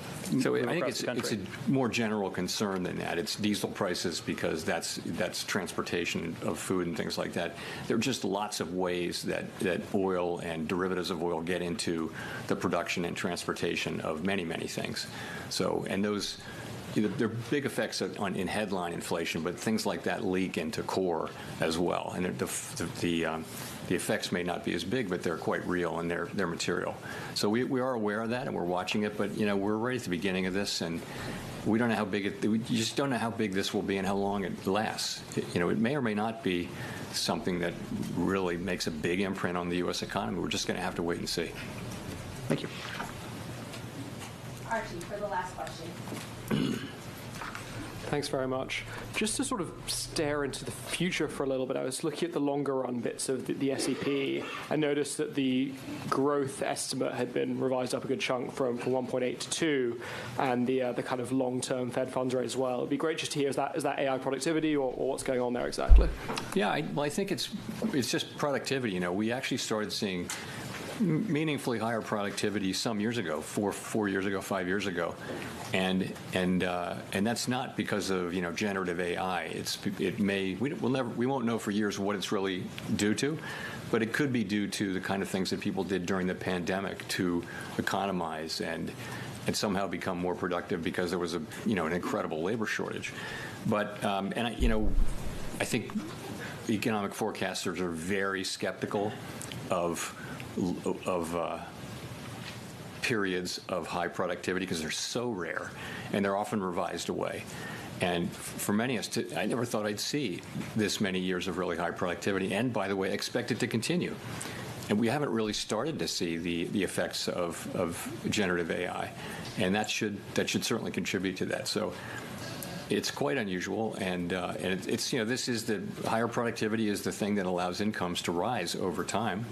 So move I think across the country. it's a more general concern than that. It's diesel prices because that's transportation of food and things like that. There are just lots of ways that oil and derivatives of oil get into the production and transportation of many, many things. So, and those, there are big effects in headline inflation, but things like that leak into core as well. And the effects may not be as big, but they're quite real and they're material. So we are aware of that and we're watching it, but we're right at the beginning of this, and we don't know how big we just don't know how big this will be and how long it lasts. It may or may not be something that really makes a big imprint on the U.S. economy. We're just going to have to wait and see. Thank you. Archie, for the last question. Thanks very much. Just to sort of stare into the future for a little bit, I was looking at the longer run bits of the SEP. I noticed that the growth estimate had been revised up a good chunk from 1.8 to 2, and the kind of long-term Fed funds rate as well. It'd be great just to hear, is that AI productivity or what's going on there exactly? Yeah, I think it's just productivity. We actually started seeing meaningfully higher productivity some years ago, 4 years ago, 5 years ago, and that's not because of generative AI. We won't know for years what it's really due to, but it could be due to the kind of things that people did during the pandemic to economize and somehow become more productive because there was an incredible labor shortage. But I think economic forecasters are very skeptical of periods of high productivity because they're so rare and they're often revised away. And for many of us, I never thought I'd see this many years of really high productivity, and by the way, expect it to continue. And we haven't really started to see the effects of generative AI, and that should certainly contribute to that. So it's quite unusual, and it's this is the higher productivity is the thing that allows incomes to rise over time.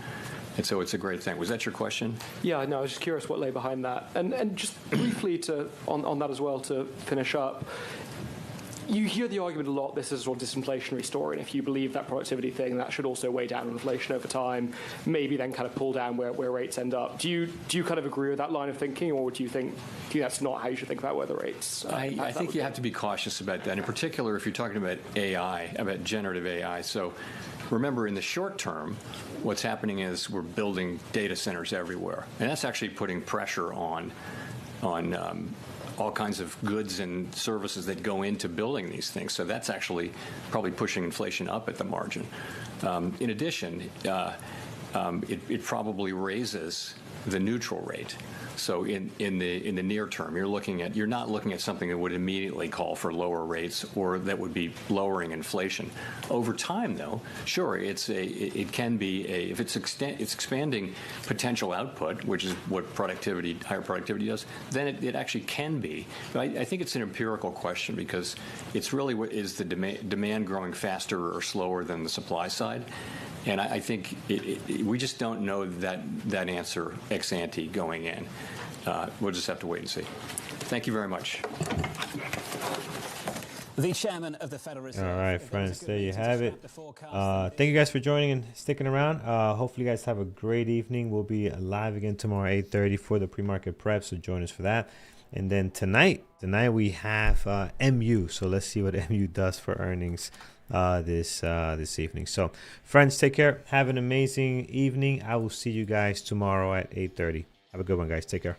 And so it's a great thing. Was that your question? Yeah, no, I was just curious what lay behind that. And just briefly on that as well to finish up, you hear the argument a lot, this is a sort of disinflationary story, and if you believe that productivity thing, that should also weigh down on inflation over time, maybe then kind of pull down where rates end up. Do you kind of agree with that line of thinking, or do you think that's not how you should think about where the rates I think you have to be cautious about that, in particular if you're talking about AI, about generative AI. So remember, in the short term, what's happening is we're building data centers everywhere, and that's actually putting pressure on all kinds of goods and services that go into building these things. So that's actually probably pushing inflation up at the margin. In addition, it probably raises the neutral rate. So in the near term, you're not looking at something that would immediately call for lower rates or that would be lowering inflation. Over time, though, sure, it can be if it's expanding potential output, which is what higher productivity does, then it actually can be. But I think it's an empirical question because it's really is the demand growing faster or slower than the supply side. And I think we just don't know that answer ex ante going in. We'll just have to wait and see. Thank you very much. The chairman of the Federal Reserve. All right, friends, there you have it. Thank you guys for joining and sticking around. Hopefully you guys have a great evening. We'll be live again tomorrow at 8:30 for the pre-market prep, so join us for that. And then tonight we have MU, so let's see what MU does for earnings this evening. So friends, take care, have an amazing evening. I will see you guys tomorrow at 8:30. Have a good one, guys. Take care.